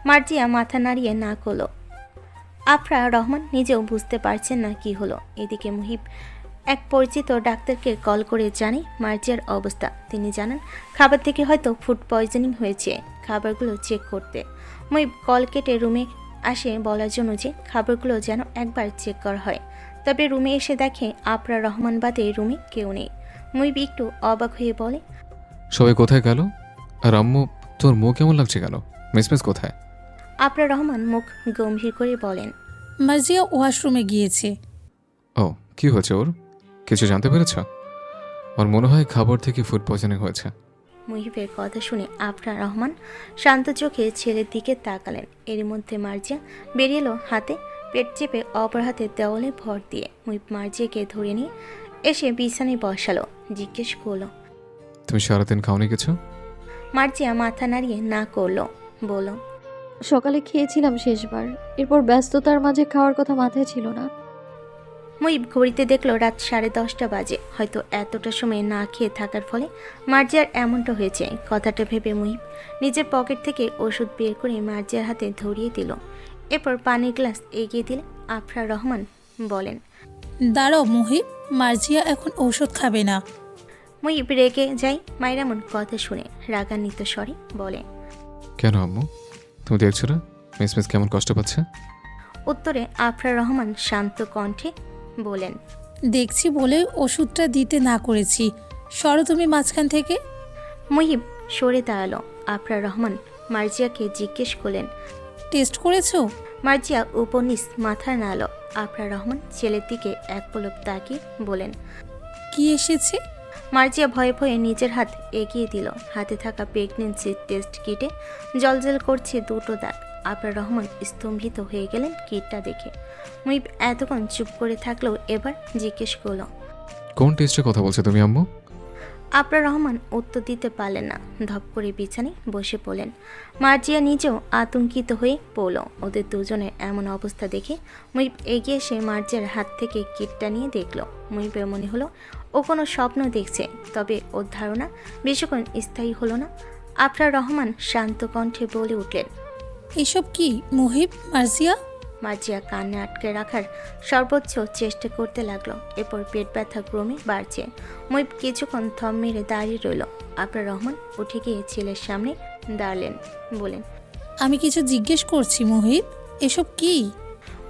মার্জিয়া মাথা নাড়িয়ে না করলো। আফরা রহমান নিজেও বুঝতে পারছেন না কি হলো। এদিকে মুহিব এক পরিচিত ডাক্তারকে কল করে জানে মার্জিয়ার অবস্থা। তিনি জানান খাবার থেকে হয়তো ফুড পয়জনিং হয়েছে, খাবারগুলো চেক করতে। মুহিব কল কেটে রুমে আসে বলার জন্য যে খাবারগুলো যেন একবার চেক করা হয়। তবে রুমে এসে দেখে আফরা রহমান বাদে রুমে কেউ নেই। মুহিব একটু অবাক হয়ে বলে, সবাই কোথায় গেল? আর আম্মু, তোর মুখ কেমন লাগছে কেন? মিসমিস কোথায়? আফরা রহমান মুখ গম্ভীর করে বলেন, মার্জিয়া ওয়াশরুমে গিয়েছে। ও, কি হয়েছে ওর? কিছু জানতে পেরেছ? আমার মনে হয় খাবার থেকে ফুড পয়জনিং হয়েছে। মুহিবের কথা শুনে আফরা রহমান শান্ত চোখে ছেলের দিকে তাকালেন। এর মধ্যে মার্জিয়া বেরিয়ে এলো, হাতে পেট চেপে অপর হাতে দেওয়ালে ভর দিয়ে। মুহিব মার্জিয়াকে ধরে নিয়ে এসে বিছানায় বসালো। জিজ্ঞেস করলো, তুমি সারাদিন খাওনি কিছু? মার্জিয়া মাথা নাড়িয়ে না করলো, বলল, সকালে খেয়েছিলাম শেষবার, এরপর ব্যস্ততার মাঝে খাওয়ার কথা মাথায় ছিল না। মুহিব ঘড়িতে দেখলো রাত 10:30 বাজে। হয়তো এতটা সময় না খেয়ে থাকার ফলে মার্জিয়ার এমনটা হয়েছে। কথাটা ভেবে মুহিব নিজের পকেট থেকে ওষুধ বের করে মার্জিয়ার হাতে ধরিয়ে দিল। এরপর পানির গ্লাস এগিয়ে দিলে আফরা রহমান বলেন, দাঁড়াও মুহিব, মার্জিয়া এখন ঔষধ খাবে না। মুহিব রেগে যায় মায়ের এমন কথা শুনে। রাগান্বিত স্বরে বলে, কেন আম্মু, তুমি দেখছো না মিসমিস কেমন কষ্ট পাচ্ছে? উত্তরে আফরা রহমান শান্ত কণ্ঠে বলেন, দেখছি বলে ওষুধটা দিতে না করেছি, সরো তুমি মাঝখান থেকে। মুহিব সরে দাঁড়ালো। আফরা রহমান মার্জিয়াকে জিজ্ঞেস করলেন, টেস্ট করেছো? মার্জিয়া উপনিস মাথা নাড়ল। আফরা রহমান ছেলের দিকে এক পলক তাকিয়ে বলেন, কি এসেছে? মার্জিয়া ভয়ে ভয়ে নিজের হাত এগিয়ে দিল। হাতে থাকা প্রেগনেন্সি টেস্ট কিটে জলজল করছে দুটো দাগ। আফরা রহমান স্তম্ভিত হয়ে গেলেন কিটটা দেখে। মুহিব এতক্ষণ চুপ করে থাকলেও এবার জিজ্ঞেস করল, কোন টেস্টের কথা বলছো তুমি আম্মু? আফরা রহমান উত্তর দিতে পারলেন না। ধপ করে বিছানায় বসে পড়লেন। মার্জিয়া নিজেও আতঙ্কিত হয়ে পড়ল। ওদের দুজনের এমন অবস্থা দেখে মুহিব এগিয়ে এসে মার্জিয়ার হাত থেকে কিটটা নিয়ে দেখল। মুহিবের মনে হলো ও কোনো স্বপ্ন দেখছে, তবে ওর ধারণা বেশিক্ষণ স্থায়ী হলো না। আফরা রহমান শান্ত কণ্ঠে বলে উঠলেন, এসব কি মুহিব? মার্জিয়া? মার্জিয়া কান্না আটকে রাখার সর্বোচ্চ চেষ্টা করতে লাগলো। এরপর পেট ব্যথা ক্রমে বাড়ছে। মুহিব কিছুক্ষণ থম মেরে দাঁড়িয়ে রইল। আফরা রহমান উঠে গিয়ে ছেলের সামনে দাঁড়ালেন, বলেন, আমি কিছু জিজ্ঞেস করছি মুহিব, এসব কি?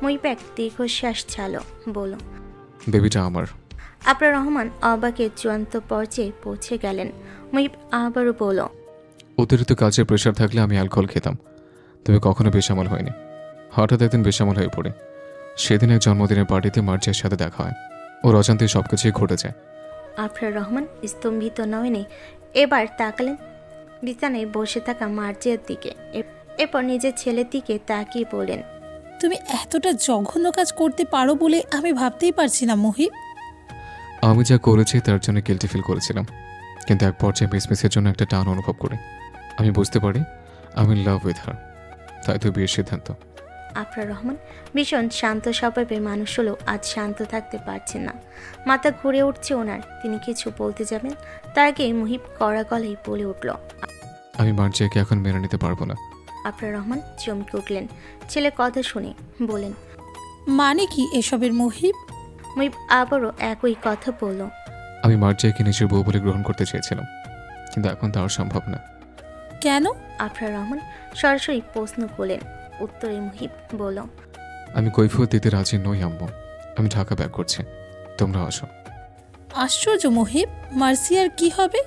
মুহিব এক দীর্ঘশ্বাস ছাড়ল, বলল, বেবিটা আমার। আফরা রহমান অবাকের চূড়ান্ত পর্যায়ে পৌঁছে গেলেন। মুহিব আবারও বলল, অতিরিক্ত কাজের প্রেশার থাকলে আমি অ্যালকোহল খেতাম, তবে কখনো বেসামাল হয়নি। হঠাৎ একদিন বেসামাল হয়ে পড়ে। সেদিন এক জন্মদিনের পার্টিতে মার্জিয়ার সাথে দেখা হয়। ওর অজান্তে সবকিছুই ঘটে যায়। আফরা রহমান স্তম্ভিত নয়নে এবার তাকালেন বিছানায় বসে থাকা মার্জিয়ার দিকে। এরপর নিজের ছেলের দিকে তাকিয়ে বলেন, তুমি এতটা জঘন্য কাজ করতে পারো বলে আমি ভাবতেই পারছি না মুহিব। আমি যা করেছি তার জন্য গিল্টি ফিল করেছিলাম, কিন্তু এক পর্যায়ে মিসমিসের জন্য একটা টান অনুভব করি। আমি বুঝতে পারি আমি লাভ উইথ হার, তাই তো বিয়ের সিদ্ধান্ত। আফরা রহমান ভীষণ শান্ত স্বভাবের মানুষ হলেও আজ শান্ত থাকতে পারছেন না। মাথা ঘুরে উঠছে ওনার। তিনি কিছু বলতে যাবেন, তার আগে মুহিব কড়া গলায় বলে উঠল, আমি মার্জিয়াকে এখন মেনে নিতে পারবো না। আফরা রহমান চমকে উঠলেন ছেলে কথা শুনে, বলেন, মানে কি এসবের মুহিব? মুহিব আবারও একই কথা বলল, আমি মার্জিয়াকে নিজের বউ বলে গ্রহণ করতে চেয়েছিলাম, কিন্তু এখন তা আর সম্ভব না। কেন? আফরা রহমান সরাসরি প্রশ্ন করলেন। উত্তরে মুহিব বলল, আমি কৈফিয়ত দিতে রাজি নই আম্মু। আমি ঢাকা ব্যাক করছি, তোমরা আসো। আশ্চর্য মুহিব, মার্জিয়ার কি হবে?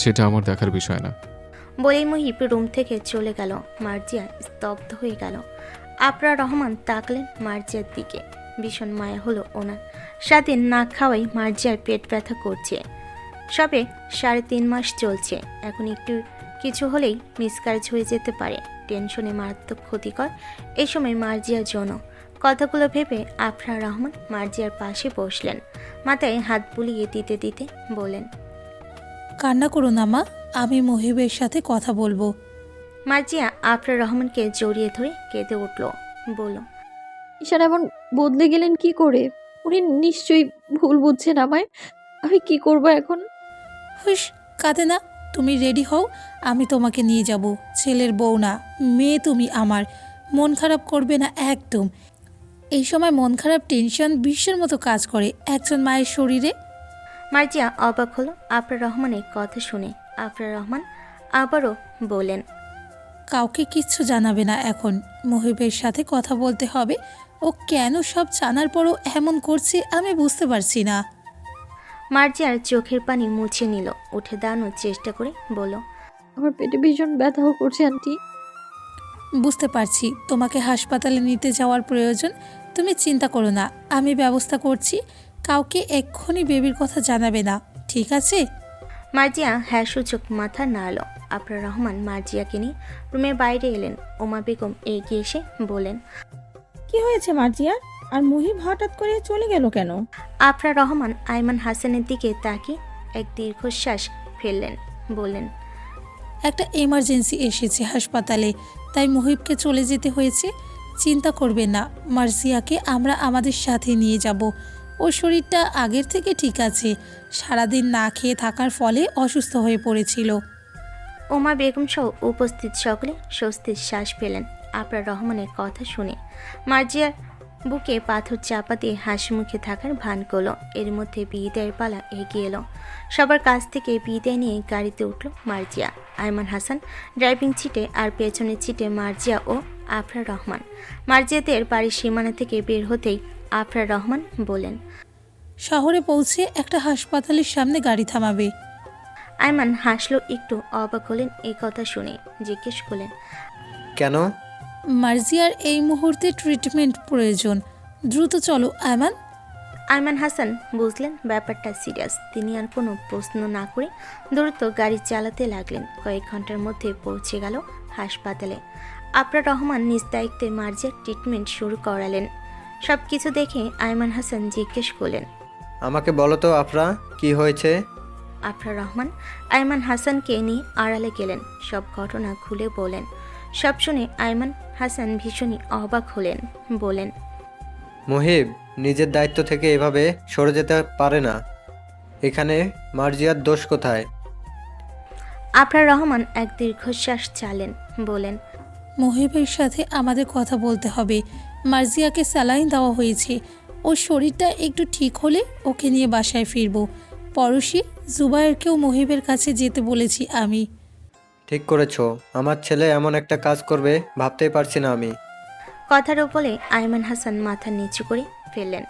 সেটা আমার দেখার বিষয় না। বলেই মুহিব রুম থেকে চলে গেল। মার্জিয়া স্তব্ধ হয়ে গেল। আফরা রহমান তাকলেন মার্জিয়ার দিকে। ভীষণ মায়া হলো ওনার। সারাদিন না খাওয়াই মার্জিয়ার পেট ব্যথা করছে। সবে 3.5 মাস চলছে। এখন একটু কিছু হলেই মিসক্যারেজ হয়ে যেতে পারে। টেনশনে মারাত্মক ক্ষতিকর এই সময় মার্জিয়ার জন্য। কথাগুলো ভেবে আফরা রহমান মার্জিয়ার পাশে বসলেন। মাথায় হাত বুলিয়ে দিতে দিতে বলেন, কান্না করো না মা, আমি মুহিবের সাথে কথা বলবো। মার্জিয়া আফরা রহমানকে জড়িয়ে ধরে কেঁদে উঠল, বলল, ঈশান এমন বদলে গেলেন কি করে? উনি নিশ্চয়ই ভুল বুঝছেন আমায়। আমি কি করব এখন? হুস, কাঁদে না, তুমি রেডি হও, আমি তোমাকে নিয়ে যাব। ছেলের বউ না, মেয়ে তুমি আমার। মন খারাপ করবে না একদম। এই সময় মন খারাপ টেনশন বিশ্বের মতো কাজ করে একজন মায়ের শরীরে। মার্জিয়া অবাক হলো আফরা রহমানের কথা শুনে। আফরা রহমান আবারও বলেন, কাউকে কিচ্ছু জানাবে না এখন। মহিবের সাথে কথা বলতে হবে। ও কেন সব জানার পরও এমন করছে আমি বুঝতে পারছি না। মার্জিয়ার চোখের পানি মুছে নিল, উঠে দাঁড়ানোর চেষ্টা করে বলল, আমার পেটে ভীষণ ব্যথাও করছে আন্টি। বুঝতে পারছি তোমাকে হাসপাতালে নিতে যাওয়ার প্রয়োজন। তুমি চিন্তা করো না, আমি ব্যবস্থা করছি। কাউকে এক্ষুনি বেবির কথা জানাবে না, ঠিক আছে? মার্জিয়া হ্যাঁ সূচক মাথা নাড়ল। আফরা রহমান মার্জিয়াকে নিয়ে রুমের বাইরে এলেন। ওমা বেগম এগিয়ে এসে বলেন, কি হয়েছে মার্জিয়ার? আর মুহিব হঠাৎ করে চলে গেল কেন? আফরা রহমান আইমান হাসানের দিকে তাকিয়ে এক দীর্ঘশ্বাস ফেললেন, বললেন, একটা এমার্জেন্সি এসেছে হাসপাতালে, তাই মুহিবকে চলে যেতে হয়েছে। চিন্তা করবেন না, মার্জিয়াকে আমরা আমাদের সাথে নিয়ে যাব। ওর শরীরটা আগের থেকে ঠিক আছে। সারাদিন না খেয়ে থাকার ফলে অসুস্থ হয়ে পড়েছিল। ওমা বেগম সহ উপস্থিত সকলে স্বস্তির শ্বাস পেলেন আফরা রহমানের কথা শুনে। মার্জিয়ার বুকে পাথর চাপা দিয়ে হাসি মুখে থাকার ভান করলো। এর মধ্যে বিদায়ের পালা এগিয়ে এলো। সবার কাছ থেকে বিদায় নিয়ে গাড়িতে উঠল মার্জিয়া। আইমান হাসান ড্রাইভিং সিটে, আর পেছনের সিটে মার্জিয়া ও আফরা রহমান। মার্জিয়াদের বাড়ির সীমানা থেকে বের হতেই আফরা রহমান বলেন, শহরে পৌঁছে একটা হাসপাতালের সামনে গাড়ি থামাবে। আইমান হাসলো, একটু অবাক হলেন এই কথা শুনে। জিজ্ঞেস করলেন, কেন? মার্জিয়ার এই মুহূর্তে ট্রিটমেন্ট প্রয়োজন। দ্রুত চলো আয়মান। আইমান হাসান বুঝলেন ব্যাপারটা সিরিয়াস। তিনি আর কোনো প্রশ্ন না করে দ্রুত গাড়ি চালাতে লাগলেন। কয়েক ঘন্টার মধ্যে পৌঁছে গেল হাসপাতালে। আফরা রহমান নিজ দায়িত্বে মার্জিয়ার ট্রিটমেন্ট শুরু করালেন। সব কিছু দেখে আইমান হাসান জিজ্ঞেস করলেন, আমাকে বলো তো আফরা, কি হয়েছে? আফরা রহমান আইমান হাসানকে নিয়ে আড়ালে গেলেন, সব ঘটনা খুলে বলেন। সব শুনে আইমান হাসান ভীষণই অবাক হলেন, বলেন, মুহিব নিজের দায়িত্ব থেকে এভাবে সরে যেতে পারে না। এখানে মার্জিয়ার দোষ কোথায়? আফরা রহমান এক দীর্ঘশ্বাস চালেন, বলেন, মহিবের সাথে আমাদের কথা বলতে হবে। মার্জিয়াকে স্যালাইন দেওয়া হয়েছে। ওর শরীরটা একটু ঠিক হলে ওকে নিয়ে বাসায় ফিরব। পড়োশি জুবায়েরকেও মহিবের কাছে যেতে বলেছি আমি। ঠিক করেছো। আমার ছেলে এমন একটা কাজ করবে ভাবতেই পারছি না আমি। কথার উপরে আইমান হাসান মাথা নিচু করে ফেললেন।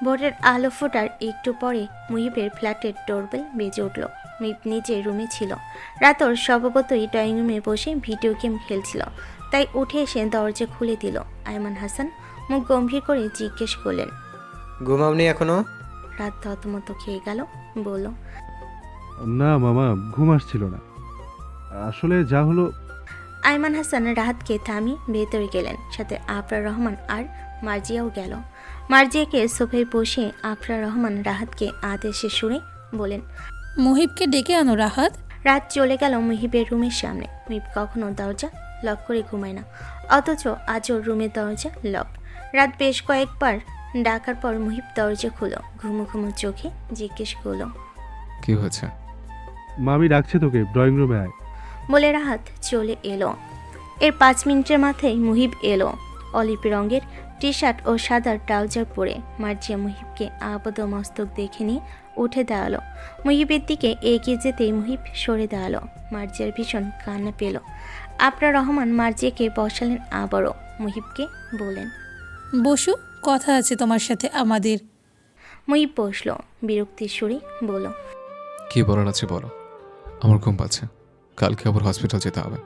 ভোরের আলো ফোটার একটু পরে মুহিবের ফ্ল্যাটের ডোরবেল বেজে উঠল। মুহিব নিজের রুমে ছিল। রাতর স্বভাবতই ড্রয়িং রুমে বসে ভিডিও গেম খেলছিল, তাই উঠে এসে দরজা খুলে দিল। আইমান হাসান মুখ গম্ভীর করে জিজ্ঞেস করলেন, ঘুমাওনি এখনো? রাত থতমত খেয়ে গেল, বলল, না মামা, ঘুম আসছিল না। আসলে যা হলো। আইমান হাসান রাহাতকে থামিয়ে ভেতরে গেলেন, সাথে আফরা রহমান আর মার্জিয়াও গেল। মার্জিয়াকে সোফায় বসে আফরা রহমান রাহাতকে আদেশে সুরে বলেন, মহিবকে ডেকে আনো রাহাত। রাত চলে গেল মুহিবের রুমের সামনে। মুহিব কখনো দরজা লক করে ঘুমায় না, অথচ আজও রুমের দরজা লক। রাত বেশ কয়েকবার ডাকার পর মুহিব দরজা খুলো, ঘুমো ঘুমো চোখে জিজ্ঞেস করলো, কি হয়েছে? মামি ডাকছে তোকে, ড্রয়িং রুমে আয়। বলে রাহাত চলে এলো। এর 5 মিনিটের মাথায় মুহিব এলো। অলিভ রঙের টি শার্ট ও সাদা ট্রাউজার পরে। মার্জিয়া মুহিবকে আপাদ মস্তক দেখে নিয়ে উঠে দাঁড়ালো। মুহিবের দিকে এগিয়ে যেতেই মুহিব সরে দাঁড়ালো। মার্জিয়ার ভীষণ কান্না পেল। আফরা রহমান মার্জিয়াকে বসালেন আবারও। মুহিবকে বলেন, বসু, কথা আছে তোমার সাথে আমাদের। মুহিব বসলো, বিরক্তির সুরে বলল, কি বলার আছে বলো। আমার ঘুম পাচ্ছে, কালকে আবার হসপিটাল যেতে হবে।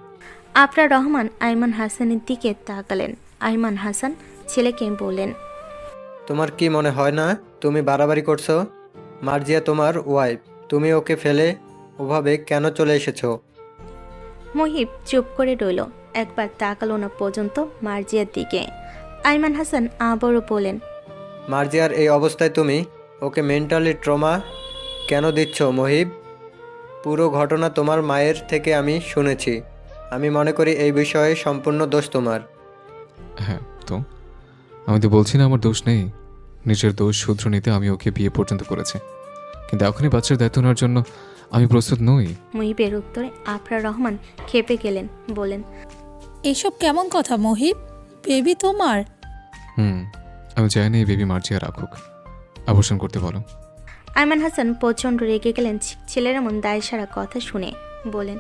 আফরা রহমান আইমান হাসানের দিকে তাকালেন। আইমান হাসান ছেলেকে বললেন, তোমার কি মনে হয় না তুমি বাড়াবাড়ি করছো? মার্জিয়া তোমার ওয়াইফ, তুমি ওকে ফেলে ওভাবে কেন চলে এসেছো? মুহিব চুপ করে রইল, একবার তাকালো না পর্যন্ত মার্জিয়ার দিকে। আইমান হাসান আবারও বলেন, মার্জিয়ার এই অবস্থায় তুমি ওকে মেন্টালি ট্রমা কেন দিচ্ছ মহিব? পুরো ঘটনা তোমার মায়ের থেকে আমি শুনেছি। আমি মনে করি এই বিষয়ে সম্পূর্ণ দোষ তোমার। হ্যাঁ তো আমি তো বলছি না আমার দোষ নেই। নিজের দোষ শুধরে নিতে আমি ওকে বিয়ে পর্যন্ত করেছি, কিন্তু এখনই বাচ্চার দায়িত্ব নেওয়ার জন্য আমি প্রস্তুত নই। মুহিবের উত্তরে আফরা রহমান ক্ষেপে গেলেন, বলেন, এসব কেমন কথা মহিব? বেবি তোমার? আমি চাই না এই বেবি মার্জিয়া রাখুক। আবর্ষণ করতে বলো। আয়মান হাসান প্রচণ্ড রেগে গেলেন ছেলের এমন দায় সারা কথা শুনে, বলেন,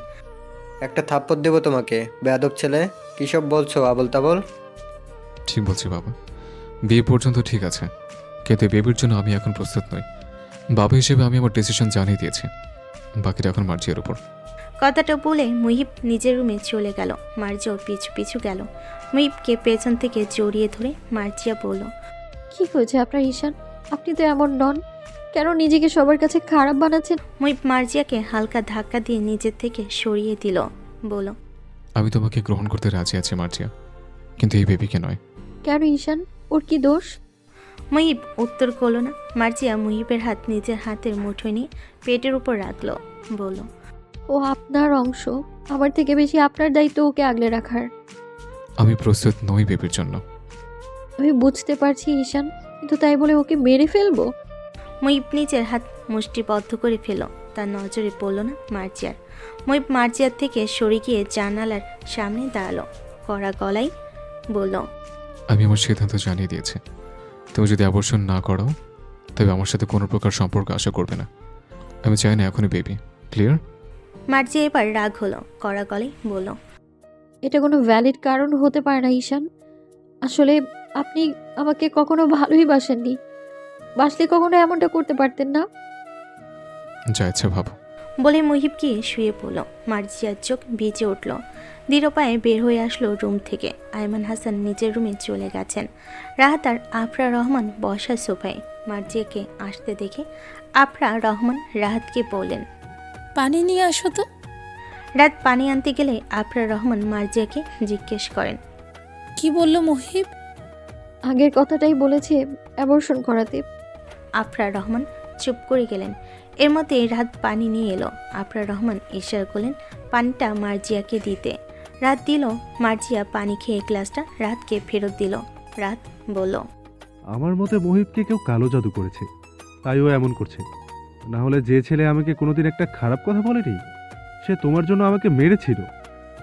একটা থাপ্পড় দেবো তোমাকে, বেয়াদব ছেলে। কী সব বলছো আবল তাবল? ঠিক বলছি বাবা, বিয়ে পর্যন্ত ঠিক আছে, কিন্তু বেবির জন্য আমি এখন প্রস্তুত নই। বাবা হিসেবে আমি আমার ডিসিশন জানিয়ে দিয়েছি, বাকিটা এখন মার্জিয়ার উপর। কথাটা বলে মুহিব নিজের রুমে চলে গেল। মার্জিয়াও পিছু পিছু গেল। মুহিবকে পেছন থেকে জড়িয়ে ধরে মার্জিয়া বলল, কি হয়েছে আপনার ঈশান? আপনি তো এমন নন, কেন নিজেকে সবার কাছে খারাপ বানাচ্ছেন? মুহিব মার্জিয়াকে হালকা ধাক্কা দিয়ে নিজের থেকে সরিয়ে দিল, বলল, আমি তোমাকে গ্রহণ করতে রাজি আছি মার্জিয়া, কিন্তু এই বেবিকে নয়। কেন ঈশান? ওর কি দোষ? মুহিব উত্তর করল না। মার্জিয়া মুহিবের হাত নিজের হাতের মুঠোয় নিয়ে পেটের উপর রাখলো, বলল, ও আপনার অংশ, আমার থেকে বেশি আপনার দায়িত্ব ওকে আগলে রাখার। আমি প্রস্তুত নই বেবির জন্য। আমি বুঝতে পারছি ঈশান, কিন্তু তাই বলে ওকে মেরে ফেলবো? মুহিব নিজের হাত মুষ্টিবদ্ধ করে ফেল। তার নজরে পড়ল না মার্জিয়ার। মুহিব মার্জিয়ার থেকে সরে গিয়ে জানালার সামনে দাঁড়ালো, কড়া গলায় বলল, আমি আমার সিদ্ধান্ত জানিয়ে দিয়েছি। তুমি যদি আবর্ষণ না করো তবে আমার সাথে কোনো প্রকার সম্পর্ক আশা করবে না। আমি চাই না এখনই বেবি। ক্লিয়ার? মার্জিয়া এবার রাগ হলো, কড়া গলায় বলল, এটা কোনো ভ্যালিড কারণ হতে পারে না ঈশান। আসলে আপনি আমাকে কখনো ভালোই বাসেননি, বাসলে কখনো এমনটা করতে পারতেন না। যা ইচ্ছা ভাবো। বলে মুহিব গিয়ে শুয়ে পড়ল। মার্জিয়ার চোখ ভিজে উঠল। দৃঢ় পায়ে বের হয়ে আসলো রুম থেকে। আয়মান হাসান নিজের রুমে চলে গেছেন। রাহাত আর আফরা রহমান বসা সোফায়। মার্জিয়াকে আসতে দেখে আফরা রহমান রাহাতকে বললেন, পানি নিয়ে আসো তো। রাত পানি আনতে গেলে আফরা রহমান মার্জিয়াকে জিজ্ঞেস করেন, কি বললো মহিব? আগের কথাটাই বলেছে অ্যাবর্শন করাতে। আফরা রহমান চুপ করে গেলেন। এর মধ্যে রাত পানি নিয়ে এলো। আফরা রহমান ইশারা করলেন পানিটা মার্জিয়াকে দিতে। রাত দিল। মার্জিয়া পানি খেয়ে গ্লাসটা রাতকে ফেরত দিল। রাত বলল, আমার মতে মহিবকে কেউ কালো জাদু করেছে, তাই ও এমন করছে। না হলে যে ছেলে আমাকে কোনোদিন একটা খারাপ কথা বলেনি, সে তোমার জন্য আমাকে মেরেছিল,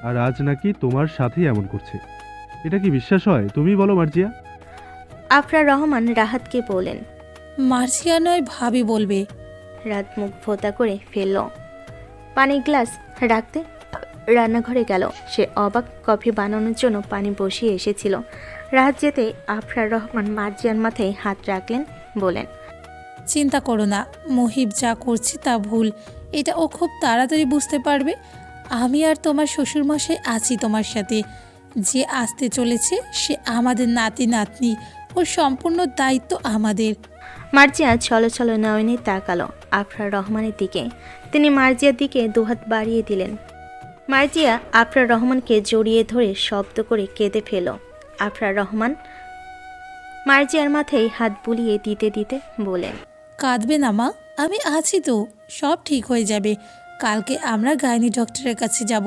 আর আজ নাকি তোমার সাথেই এমন করছে। এটা কি বিশ্বাস হয়? তুমি বলো মার্জিয়া। আফরা রহমান রাহাতকে বলেন, মার্জিয়া নয় ভাবি বলবে। রাত মুখ ভোতা করে ফেলল। পানির গ্লাস রাখতে রান্নাঘরে গেল। সে অবাক, কফি বানানোর জন্য পানি বসিয়ে এসেছিল। রাত যেতে আফরা রহমান মার্জিয়ার মাথায় হাত রাখলেন, বলেন, চিন্তা করো না, মহিব যা করছি তা ভুল, এটা ও খুব তাড়াতাড়ি বুঝতে পারবে। আমি আর তোমার শ্বশুরমশাই আছি তোমার সাথে। যে আসতে চলেছে সে আমাদের নাতি নাতনি, ওর সম্পূর্ণ দায়িত্ব আমাদের। মার্জিয়া ছলো ছলো নয়নে তাকালো আফরা রহমানের দিকে। তিনি মার্জিয়ার দিকে দুহাত বাড়িয়ে দিলেন। মার্জিয়া আফরা রহমানকে জড়িয়ে ধরে শব্দ করে কেঁদে ফেল। আফরা রহমান মার্জিয়ার মাথায় হাত বুলিয়ে দিতে দিতে বলেন, কাঁদবে না মা, আমি আছি তো, সব ঠিক হয়ে যাবে। কালকে আমরা গাইনি ডক্টরের কাছে যাব,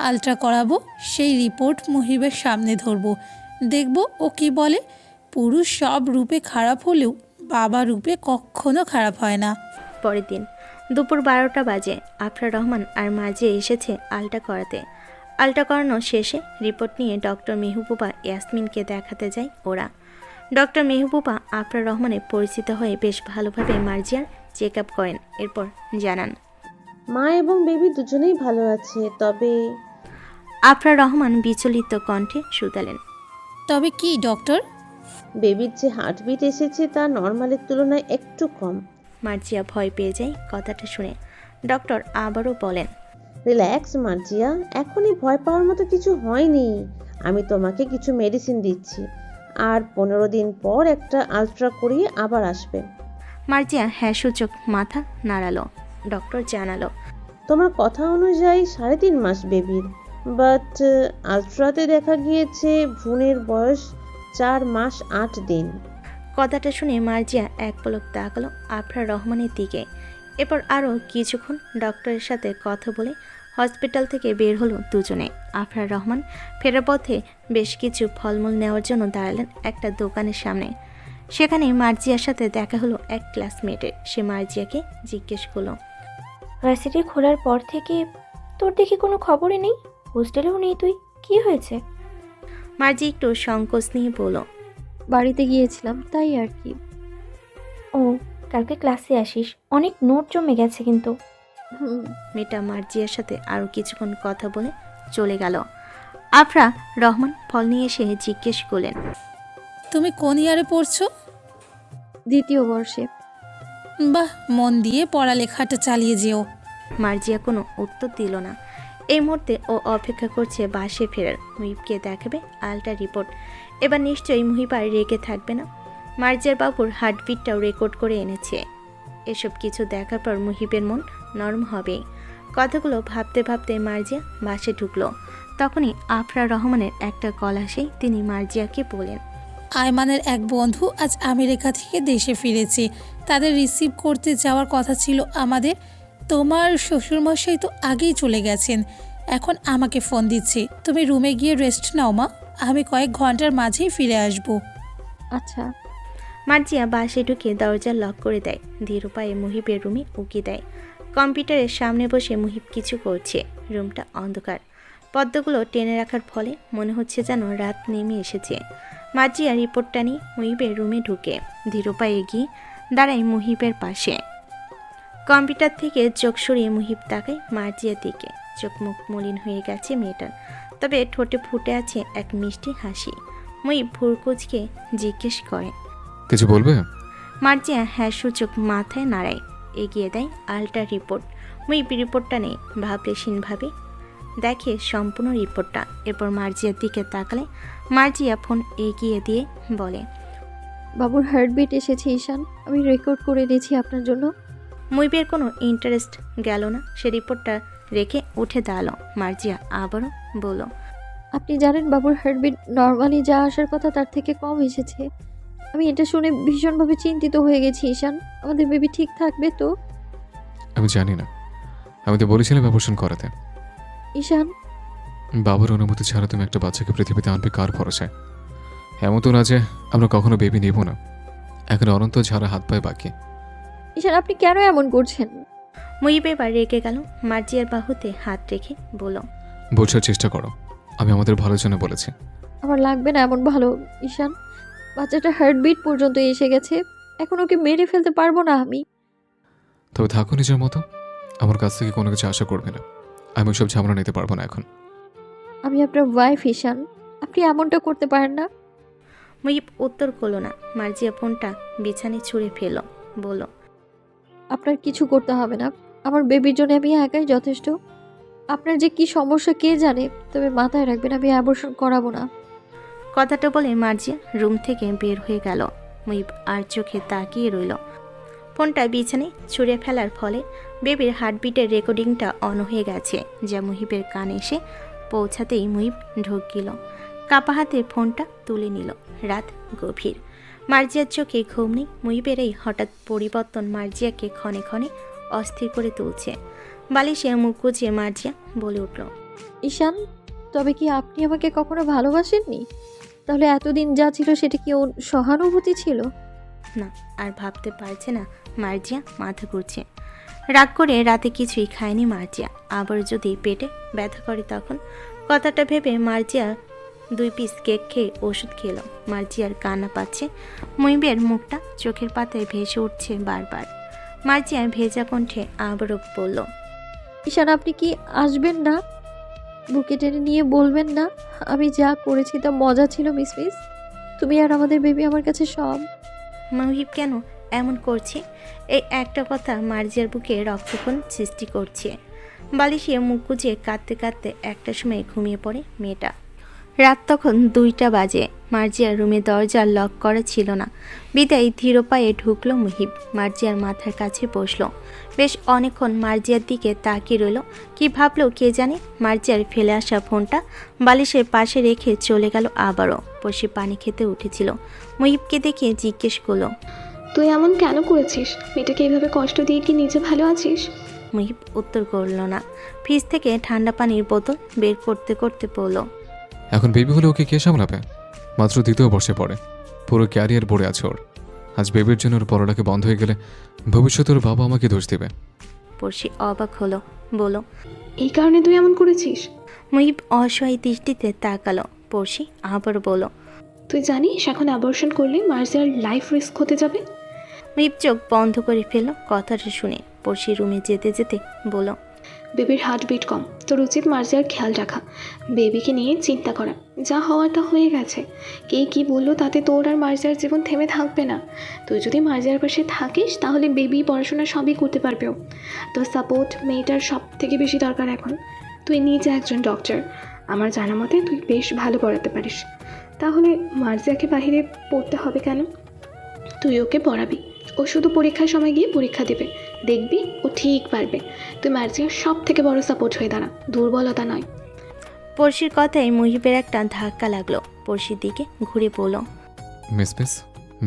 আলট্রা করাবো, সেই রিপোর্ট মহিবের সামনে ধরবো, দেখব ও কি বলে। পুরুষ সব রূপে খারাপ হলেও বাবা রূপে কখনো খারাপ হয় না। পরের দিন দুপুর 12টা বাজে। আফরা রহমান আর মার্জিয়া এসেছে আলট্রা করাতে। আলট্রা করানো শেষে রিপোর্ট নিয়ে ডক্টর মেহবুবা ইয়াসমিনকে দেখাতে যায় ওরা। ডক্টর মেহবুবা আফরা রহমানের পরিচিত হয়ে বেশ ভালোভাবে মার্জিয়ার চেক আপ করেন। এরপর জানান, মা এবং বেবি দুজনেই ভালো আছে, তবে আফরা রহমান বিচলিত কণ্ঠে শুধালেন, তবে কি ডক্টর? বেবির যে হার্টবিট এসেছে তা নর্মালের তুলনায় একটু কম। মার্জিয়া ভয় পেয়ে যায় কথাটা শুনে। ডক্টর আবারও বলেন, রিল্যাক্স মার্জিয়া, এখনই ভয় পাওয়ার মতো কিছু হয়নি। আমি তোমাকে কিছু মেডিসিন দিচ্ছি, আর 15 দিন পর একটা আলট্রা করিয়ে আবার আসবে। মার্জিয়া হ্যাঁ সূচক মাথা নাড়ালো। ডক্টর জানালো, তোমার কথা অনুযায়ী 3.5 মাস বেবির, বাট আলট্রাতে দেখা গিয়েছে ভ্রূণের বয়স 4 মাস 8 দিন। কথাটা শুনে মার্জিয়া এক পলক তাকালো আফরা রহমানের দিকে। এরপর আরও কিছুক্ষণ ডক্টরের সাথে কথা বলে হসপিটাল থেকে বের হলো দুজনে। আফরা রহমান ফেরার পথে বেশ কিছু ফলমূল নেওয়ার জন্য দাঁড়ালেন একটা দোকানের সামনে। সেখানে মার্জিয়ার সাথে দেখা হলো এক ক্লাসমেটের। সে মার্জিয়াকে জিজ্ঞেস করলো, ভার্সিটি খোলার পর থেকে তোর দেখি কোনো খবরই নেই, হোস্টেলেও নেই তুই, কি হয়েছে? মার্জি একটু সংকোচ নিয়ে বলল, বাড়িতে গিয়েছিলাম তাই আর কি। ও, কালকে ক্লাসে আসিস, অনেক নোট জমে গেছে কিন্তু। মেয়েটা মার্জিয়ার সাথে আরও কিছুক্ষণ কথা বলে চলে গেল। আফরা রহমান ফল নিয়ে এসে জিজ্ঞেস করলেন, তুমি কোন ইয়ারে পড়ছো? 2য় বর্ষে। বাহ, মন দিয়ে পড়ালেখাটা চালিয়ে যেও। মার্জিয়া কোনো উত্তর দিল না। এই মুহূর্তে ও অপেক্ষা করছে বাসে ফেরার। মুহিবকে দেখাবে আলটা রিপোর্ট। এবার নিশ্চয়ই মুহিব আর রেগে থাকবে না। মার্জিয়ার বাবুর হার্টবিটটাও রেকর্ড করে এনেছে। এসব কিছু দেখার পর মুহিবের মন নরম হবে। কথাগুলো ভাবতে ভাবতে মার্জিয়া বাসে ঢুকলো। তখনই আফরা রহমানের একটা কল আসেই তিনি মার্জিয়াকে বলেন, আয়মানের এক বন্ধু আজ আমেরিকা থেকে দেশে ফিরেছে। তাদের রিসিভ করতে যাওয়ার কথা ছিল আমাদের। তোমার শ্বশুরমশাই তো আগেই চলে গেছেন, এখন আমাকে ফোন দিচ্ছে। তুমি রুমে গিয়ে রেস্ট নাও মা, আমি কয়েক ঘন্টার মাঝেই ফিরে আসব। আচ্ছা। মার্জিয়া বাসে ঢুকে দরজা লক করে দেয়। ধীর পায়ে মুহিবের রুমে উকি দেয়। কম্পিউটারের সামনে বসে মুহিব কিছু করছে। রুমটা অন্ধকার। পদ্মগুলো টেনে রাখার ফলে মনে হচ্ছে যেন রাত নেমে এসেছে। মার্জিয়া রিপোর্টটা নিয়ে মুহিবের রুমে ঢুকে ধীর পায়ে গিয়ে দাঁড়ায় মুহিবের পাশে। কম্পিউটার থেকে চোখ সরিয়ে মুহিব তাকায় মার্জিয়ার দিকে। চোখ মুখ মলিন হয়ে গেছে মেয়েটার, তবে ঠোঁটে ফুটে আছে এক মিষ্টি হাসি। মুহিব ভুরকুচকে জিজ্ঞেস করে, কিছু বলবে? মার্জিয়া হ্যাঁ সূচক মাথায় নাড়ায়, এগিয়ে দেয় আলটা রিপোর্ট। মুহিব রিপোর্টটা নেই ভাবলেশীনভাবে দেখে সম্পূর্ণ রিপোর্টটা। এরপর মার্জিয়ার দিকে তাকালে মার্জিয়া ফোন এগিয়ে দিয়ে বলে, বাবুর হার্টবিট এসেছে ঈশান, আমি রেকর্ড করে দিয়েছি আপনার জন্য। মুহিবের কোনো ইন্টারেস্ট গেল না। সে রিপোর্টটা রেখে উঠে দাঁড়ালো। মার্জিয়া আবারও বলল, আপনি জানেন বাবুর হার্টবিট নর্মালি যা আসার কথা তার থেকে কম এসেছে। আমি এটা শুনে ভীষণভাবে চিন্তিত হয়ে গেছি ঈশান। আমাদের বেবি ঠিক থাকবে তো? আমি জানি না, আমি তো বলেছিলাম অপারেশন করাতে। ঈশান, বাবার অনুমতি ছাড়া তুমি একটা বাচ্চাকে পৃথিবীতে আনবে কার ভরসায়? এমন তো না যে আমরা কখনো বেবি নেব না। এখন অনন্ত ঝাড়া হাত পায়ে বাকি। ঈশান আপনি কেন এমন করছেন? মুহিব এবার রেগে গেল। মার্জিয়ার বাহুতে হাত রেখে বলল, বোঝার চেষ্টা করো, আমি আমাদের ভালোর জন্য বলেছি। আমার লাগবে না এমন ভালো ঈশান। বাচ্চাটা হার্টবিট পর্যন্ত এসে গেছে, এখন ওকে মেরে ফেলতে পারবো না আমি। তবে থাকো নিজের মতো, আমার কাছ থেকে কোনো কিছু আশা করবে না। আমি ওসব ঝামেলা নিতে পারবো না এখন। আমি আপনার ওয়াইফ ঈশান, আপনি এমনটা করতে পারেন না। মুহিব উত্তর করলো না। মার্জিয়া ফোনটা বিছানে ছুঁড়ে ফেলল, বলল, আপনার কিছু করতে হবে না, আমার বেবির জন্য আমি একাই যথেষ্ট। আপনার যে কি সমস্যা কে জানে, তবে মাথায় রাখবেন আমি অ্যাবর্শন করাবো না। কথাটা বলে মার্জিয়া রুম থেকে বের হয়ে গেল। মুহিব আর চোখে তাকিয়ে রইল। ফোনটা বিছানে ছুঁড়ে ফেলার ফলে বেবির হার্টবিটের রেকর্ডিংটা অন হয়ে গেছে, যা মুহিবের কানে এসে পৌঁছাতেই মুহিব ঢোক গেল। কাপা হাতে ফোনটা তুলে নিল। রাত গভীর। মার্জিয়ার চোখে ঘুম নেই। মুহিবের এই হঠাৎ পরিবর্তন মার্জিয়াকে ক্ষণে ক্ষণে অস্থির করে তুলছে। বালিশে মুখ গুজিয়ে মার্জিয়া বলে উঠল, ঈশান, তবে কি আপনি আমাকে কখনো ভালোবাসেননি? তাহলে এতদিন যা ছিল সেটা কি সহানুভূতি ছিল? না, আর ভাবতে পারছে না। মার্জিয়া মাথা ঘুরছে। রাগ করে রাতে কিছুই খায়নি মার্জিয়া। আবার যদি পেটে ব্যথা করে তখন? কথাটা ভেবে মার্জিয়া 2 পিস কেক খেয়ে ওষুধ খেলো। মার্জিয়ার কান্না পাচ্ছে। মুহিবের মুখটা চোখের পাতায় ভেসে উঠছে বারবার। মার্জিয়া ভেজা কণ্ঠে আবারও বলল, ঈশান আপনি কি আসবেন না? বুকে টেনে নিয়ে বলবেন না আমি যা করেছি তা মজা ছিল মিস। তুমি আর আমাদের বেবি আমার কাছে সব। মুহিব কেন এমন করছে? এই একটা কথা মার্জিয়ার বুকে রক্তক্ষরণ সৃষ্টি করছে। বালিশে মুখ গুজিয়ে কাঁদতে কাঁদতে একটা সময় ঘুমিয়ে পড়ে মেয়েটা। রাত তখন 2টা বাজে। মার্জিয়ার রুমে দরজা লক করা ছিল না, বিদায় ধীর পায়ে ঢুকলো মুহিব। মার্জিয়ার মাথার কাছে বসলো। বেশ অনেকক্ষণ মার্জিয়ার দিকে তাকিয়ে রইল। কি ভাবলো কে জানে। মার্জিয়ার ফেলে আসা ফোনটা বালিশের পাশে রেখে চলে গেল। আবারও বসে পানি খেতে উঠেছিল। মুহিবকে দেখে জিজ্ঞেস করলো, তুই এমন কেন করেছিস? মেয়েটাকে এইভাবে কষ্ট দিয়ে কি নিজে ভালো আছিস? মুহিব উত্তর করল না। ফ্রিজ থেকে ঠান্ডা পানির বোতল বের করতে করতে বলল, এখন বেবি হলে ওকে কে সামলাবে? মাত্র 2য় বর্ষে পড়ে, পুরো ক্যারিয়ার পড়ে আছে ওর। আজ বেবির জন্য ওর পড়ালেখা বন্ধ হয়ে গেলে ভবিষ্যতে ওর বাবা আমাকে দোষ দেবে। পড়শি অবাক হলো, বলো, এই কারণে তুই এমন করেছিস? মুহিব অসহায় দৃষ্টিতে তাকালো। পড়শি আবার বলো, তুই জানিস এখন অ্যাবর্শন করলে মার্জিয়ার লাইফ রিস্ক হতে যাবে? মুহিব চোখ বন্ধ করে ফেলল কথাটা শুনে। পড়শি রুমে যেতে যেতে বলো, বেবির হার্টবিট কম, তোর উচিত মার্জিয়ার খেয়াল রাখা, বেবিকে নিয়ে চিন্তা করা। যা হওয়ার তা হয়ে গেছে, কে কী বললো তাতে তোর আর মার্জিয়ার জীবন থেমে থাকবে না। তুই যদি মার্জিয়ার পাশে থাকিস তাহলে বেবি পড়াশোনা সবই করতে পারবেও। তোর সাপোর্ট মেয়েটার সব থেকে বেশি দরকার এখন। তুই নিজে একজন ডক্টর, আমার জানা মতে তুই বেশ ভালো পড়াতে পারিস। তাহলে মার্জিয়াকে বাহিরে পড়তে হবে কেন? তুই ওকে পড়াবি, ও শুধু পরীক্ষার সময় গিয়ে পরীক্ষা দেবে, দেখবি ও ঠিক পারবে। তুই মার্জিয়ার সব থেকে বড় সাপোর্ট হয়ে দাঁড়া, দুর্বলতা নয়। পড়শির কথায় মুহিবের একটা ধাক্কা লাগলো। পড়শির দিকে ঘুরে বলল, মিস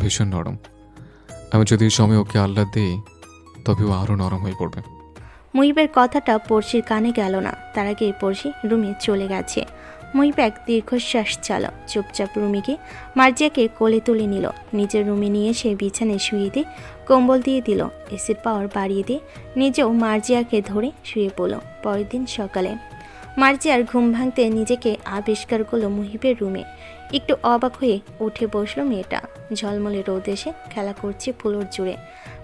ভীষণ নরম। আমি যদি এই সময় ওকে আহ্লাদ দিই তবে ও আরও নরম হয়ে পড়বে। মুহিবের কথাটা পড়শির কানে গেল না। তার আগে পড়শি রুমে চলে গেছে। মুহিব এক দীর্ঘশ্বাস চাল। চুপচাপ রুমে গিয়ে মার্জিয়াকে কোলে তুলে নিল। নিজের রুমে নিয়ে এসে বিছানায় শুয়ে দিয়ে কম্বল দিয়ে দিল। এসির পাওয়ার বাড়িয়ে দিয়ে নিজেও মার্জিয়াকে ধরে শুয়ে পড়ল। পরের দিন সকালে মার্জিয়ার ঘুম ভাঙতে নিজেকে আবিষ্কার করলো মুহিবের রুমে। একটু অবাক হয়ে উঠে বসলো মেয়েটা। ঝলমলে রোদ এসে খেলা করছে ফ্লোর জুড়ে।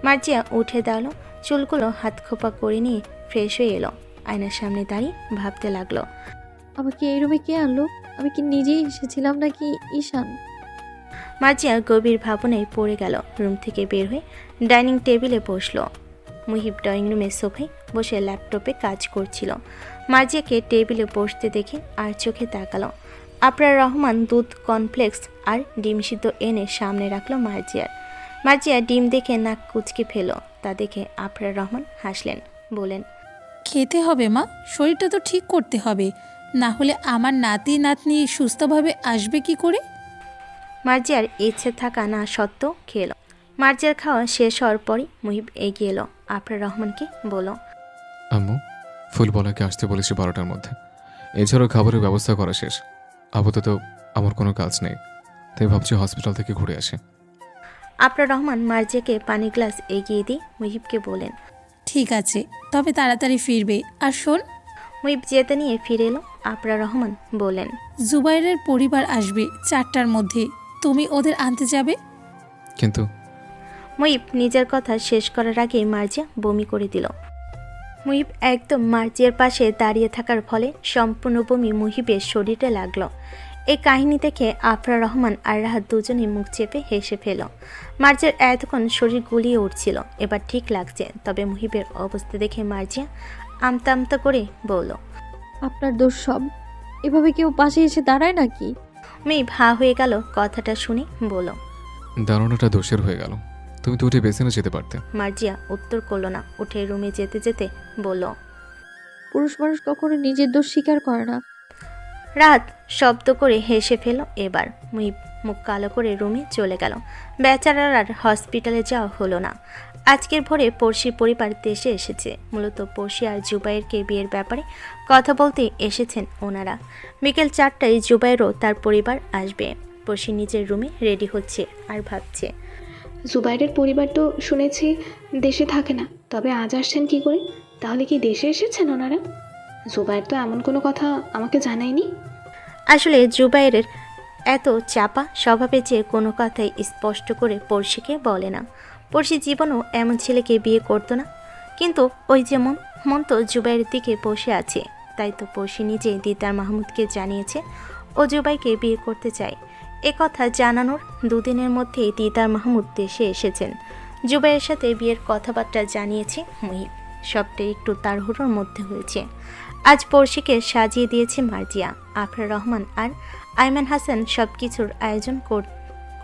মার্জিয়া উঠে দাঁড়ালো, চুলগুলো হাত খোপা করে নিয়ে ফ্রেশ হয়ে এলো। আয়নার সামনে দাঁড়িয়ে ভাবতে লাগলো, আমাকে এই রুমে কে আনলো? আমি কি নিজেই এসেছিলাম নাকি ঈশান? মার্জিয়া গভীর ভাবনায় পড়ে গেল। রুম থেকে বের হয়ে ডাইনিং টেবিলে বসলো। মুহিব ড্রয়িং রুমের সোফায় বসে ল্যাপটপে কাজ করছিল। মার্জিয়াকে টেবিলে বসতে দেখে আর চোখে তাকালো। আবরার রহমান দুধ, কর্নফ্লেক্স আর ডিম সিদ্ধ এনে সামনে রাখলো মার্জিয়া ডিম দেখে নাক কুচকে ফেল। তা দেখে আবরার রহমান হাসলেন, বলেন, খেতে হবে মা, শরীরটা তো ঠিক করতে হবে, না হলে আমার নাতি নাতনি সুস্থভাবে আসবে কি করে? মার্জিয়ার ইচ্ছে থাকা না সত্ত্বেও খেলো। মার্জিয়ার খাওয়া শেষ হওয়ার পরই মুহিব এগিয়ে এলো। আবরার রহমানকে বলল, আম্মু ফুলবলাকে আসতে বলেছি 12টার মধ্যে। এছাড়াও খাবারের ব্যবস্থা করা শেষ। আপাতত আমার কোনো কাজ নেই, তাই ভাবছি হসপিটাল থেকে ঘুরে আসি। আবরার রহমান মার্জিয়াকে পানি গ্লাস এগিয়ে দিয়ে মুহিবকে বলেন, ঠিক আছে, তবে তাড়াতাড়ি ফিরবে। আর শোন, মুহিব যেতে নিয়ে ফিরে এলো। আবরার রহমান বলেন, জুবাইরের পরিবার আসবে 4টার মধ্যে, তুমি ওদের আনতে যাবে। কিন্তু মুহিব নিজের কথা শেষ করার আগে মার্জিয়া বমি করে দিল। মুহিব একদম মার্জিয়ার পাশে দাঁড়িয়ে থাকার ফলে সম্পূর্ণ বমি মুহিবের শরীরে লাগলো। এই কাহিনী দেখে আফরা রহমান আর রাহাত দুজনেই মুখ চেপে হেসে ফেল। মার্জিয়ার এতক্ষণ শরীর গুলিয়ে উঠছিল, এবার ঠিক লাগছে। তবে মুহিবের অবস্থা দেখে মার্জিয়া আমতা আমতা করে বলল, আপনার দোষ সব। এভাবে কেউ পাশে এসে দাঁড়ায় নাকি? মুহিব হা হয়ে গেল কথাটা শুনে, বলল, দারুণটা দোষের হয়ে গেল, তুমি তো উঠে বেসিনে যেতে পারতে। মার্জিয়া উত্তর করলো না। উঠে রুমে যেতে যেতে বলল, পুরুষ মানুষ কখনো নিজের দোষ স্বীকার করে না। রাত শব্দ করে হেসে ফেল। এবার মুহিব মুখ কালো করে রুমে চলে গেল। বেচারার আর হসপিটালে যাওয়া হলো না। আজকের ভোরে পড়শির পরিবার দেশে এসেছে। মূলত পড়শি আর জুবাইরকে বিয়ের ব্যাপারে কথা বলতে এসেছেন ওনারা। বিকেল 4টায় জুবাইরও তার পরিবার আসবে। পড়শি নিজের রুমে রেডি হচ্ছে আর ভাবছে, জুবাইরের পরিবার তো শুনেছি দেশে থাকে না, তবে আজ আসছেন কি করে? তাহলে কি দেশে এসেছেন ওনারা? জুবাইর তো এমন কোনো কথা আমাকে জানায়নি। আসলে জুবাইরের এত চাপা স্বভাবে যে কোনো কথাই স্পষ্ট করে পড়শিকে বলে না। পড়শি জীবনও এমন ছেলেকে বিয়ে করতো না। কিন্তু ওই যে মন তো জুবাইরের দিকে বসে আছে। তাই তো পড়শি নিজে দিদার মাহমুদকে জানিয়েছে ও জুবাইকে বিয়ে করতে চায়। এ কথা জানানোর দুদিনের মধ্যেই দিদার মাহমুদ দেশে এসেছেন। জুবাইয়ের সাথে বিয়ের কথাবার্তা জানিয়েছে মুহিব। সবটাই একটু তাড়াহুড়োর মধ্যে হয়েছে। আজ পড়শিকে সাজিয়ে দিয়েছে মার্জিয়া। আফরা রহমান আর আইমান হাসান সব কিছুর আয়োজন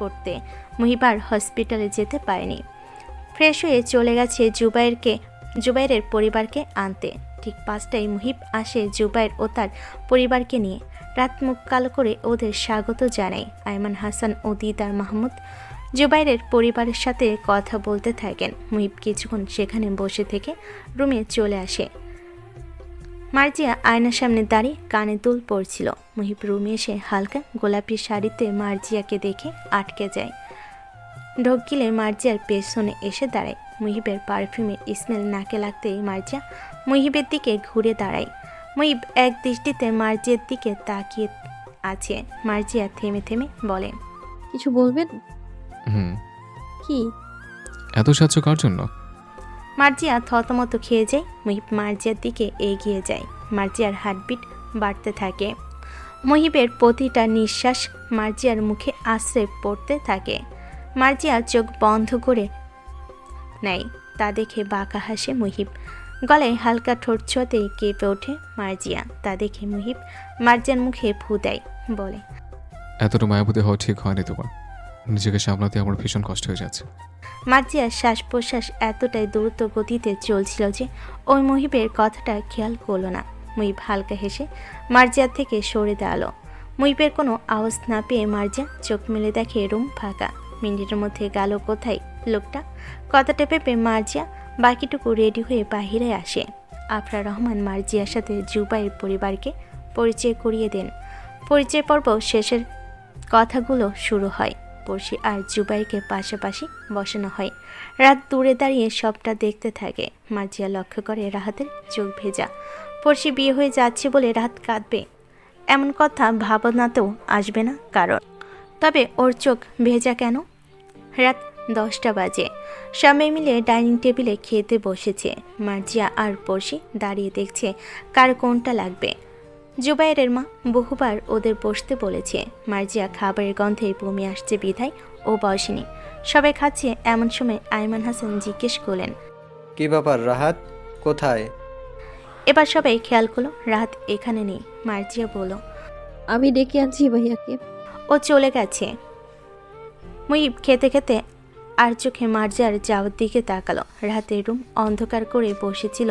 করতে মুহিবার হসপিটালে যেতে পারেনি। ফ্রেশ হয়ে চলে গেছে জুবাইরের পরিবারকে আনতে। ঠিক 5টায় মুহিব আসে জুবাইর ও তার পরিবারকে নিয়ে। রাত মুখ কালো করে ওদের স্বাগত জানায় আইমান হাসান ও দিদার মাহমুদ। জুবাইরের পরিবারের সাথে কথা বলতে থাকেন। মুহিব কিছুক্ষণ সেখানে বসে থেকে রুমে চলে আসে। মার্জিয়া আয়নার সামনে দাঁড়িয়ে কানে দুল পড়ছিল। মুহিব রুমে এসে হালকা গোলাপি শাড়িতে মার্জিয়াকে দেখে আটকে যায়। ঢোক গিলে মার্জিয়ার পেছনে এসে দাঁড়ায়। মুহিবের পারফিউমের স্মেল নাকে লাগতেই মার্জিয়া মুহিবের দিকে ঘুরে দাঁড়ায়। মুহিব এক দৃষ্টিতে মার্জিয়ার দিকে তাকিয়ে আছে। মার্জিয়া থেমে থেমে বলে, কিছু বলবেন? হুম। কি? এত সাহায্য কার জন্য? মার্জিয়া থতমত খেয়ে যায়। মুহিব মার্জিয়ার দিকে এগিয়ে যায়। মার্জিয়ার হার্টবিট বাড়তে থাকে। মুহিবের প্রতিটা নিঃশ্বাস মার্জিয়ার মুখে আশ্রয় পড়তে থাকে। মার্জিয়া চোখ বন্ধ করে নেয়। তা দেখে বাঁকা হাসে মুহিব। গলায় হালকা ঠোঁট ছোঁয়াতেই কেঁপে ওঠে মার্জিয়া। তা দেখে মুহিব মার্জিয়ার মুখে ফু দেয়, বলে, এতটা মায়াবতী হওয়া ঠিক হয়নি তোমার। নিজেকে সামলাতে আমার ভীষণ কষ্ট হয়ে যাচ্ছে। মার্জিয়ার শ্বাস প্রশ্বাস এতটাই দ্রুত গতিতে চলছিল যে ওই মুহিবের কথাটা খেয়াল করল না। মুহিব হালকা হেসে মার্জিয়ার থেকে সরে দাঁড়ালো। মুহিবের কোনো আওয়াজ না পেয়ে মার্জিয়া চোখ মেলে দেখে রুম ফাঁকা। মিনিটের মধ্যে গেল কোথায় লোকটা? কথাটা ভেবে মার্জিয়া বাকিটুকু রেডি হয়ে বাহিরে আসে। আফরা রহমান মার্জিয়ার সাথে জুবাইয়ের পরিবারকে পরিচয় করিয়ে দেন। পরিচয় পর্ব শেষের কথাগুলো শুরু হয়। পড়শি আর জুবাইরকে পাশাপাশি বসানো হয়। রাত দূরে দাঁড়িয়ে সবটা দেখতে থাকে। মার্জিয়া লক্ষ্য করে রাহাতের চোখ ভেজা। পড়শি বিয়ে হয়ে যাচ্ছে বলে রাত কাঁদবে, এমন কথা ভাবনাতেও আসবে না কারণ। তবে ওর চোখ ভেজা কেন? রাত 10টা বাজে। সবাই মিলে ডাইনিং টেবিলে খেতে বসেছে। মার্জিয়া আর পড়শি দাঁড়িয়ে দেখছে কার কোনটা লাগবে। জুবাইরের মা বহুবার ওদের বসতে বলেছে। মার্জিয়া খাবারের গন্ধে বমি আসছে বিধায় ও বসেনি। সবাই খাচ্ছে এমন সময় আইমান হাসান জিজ্ঞেস করলেন, কি ব্যাপার রাহাত, কোথায়? এবার সবাই খেয়াল করলো রাহাত এখানে নেই। মার্জিয়া বলল, আমি ডেকে আনছি ভাইয়াকে। ও চলে গেছে। মুহিব খেতে খেতে আর চোখে মার্জিয়ার যাওয়ার দিকে তাকালো। রাহাতের রুম অন্ধকার করে বসেছিল।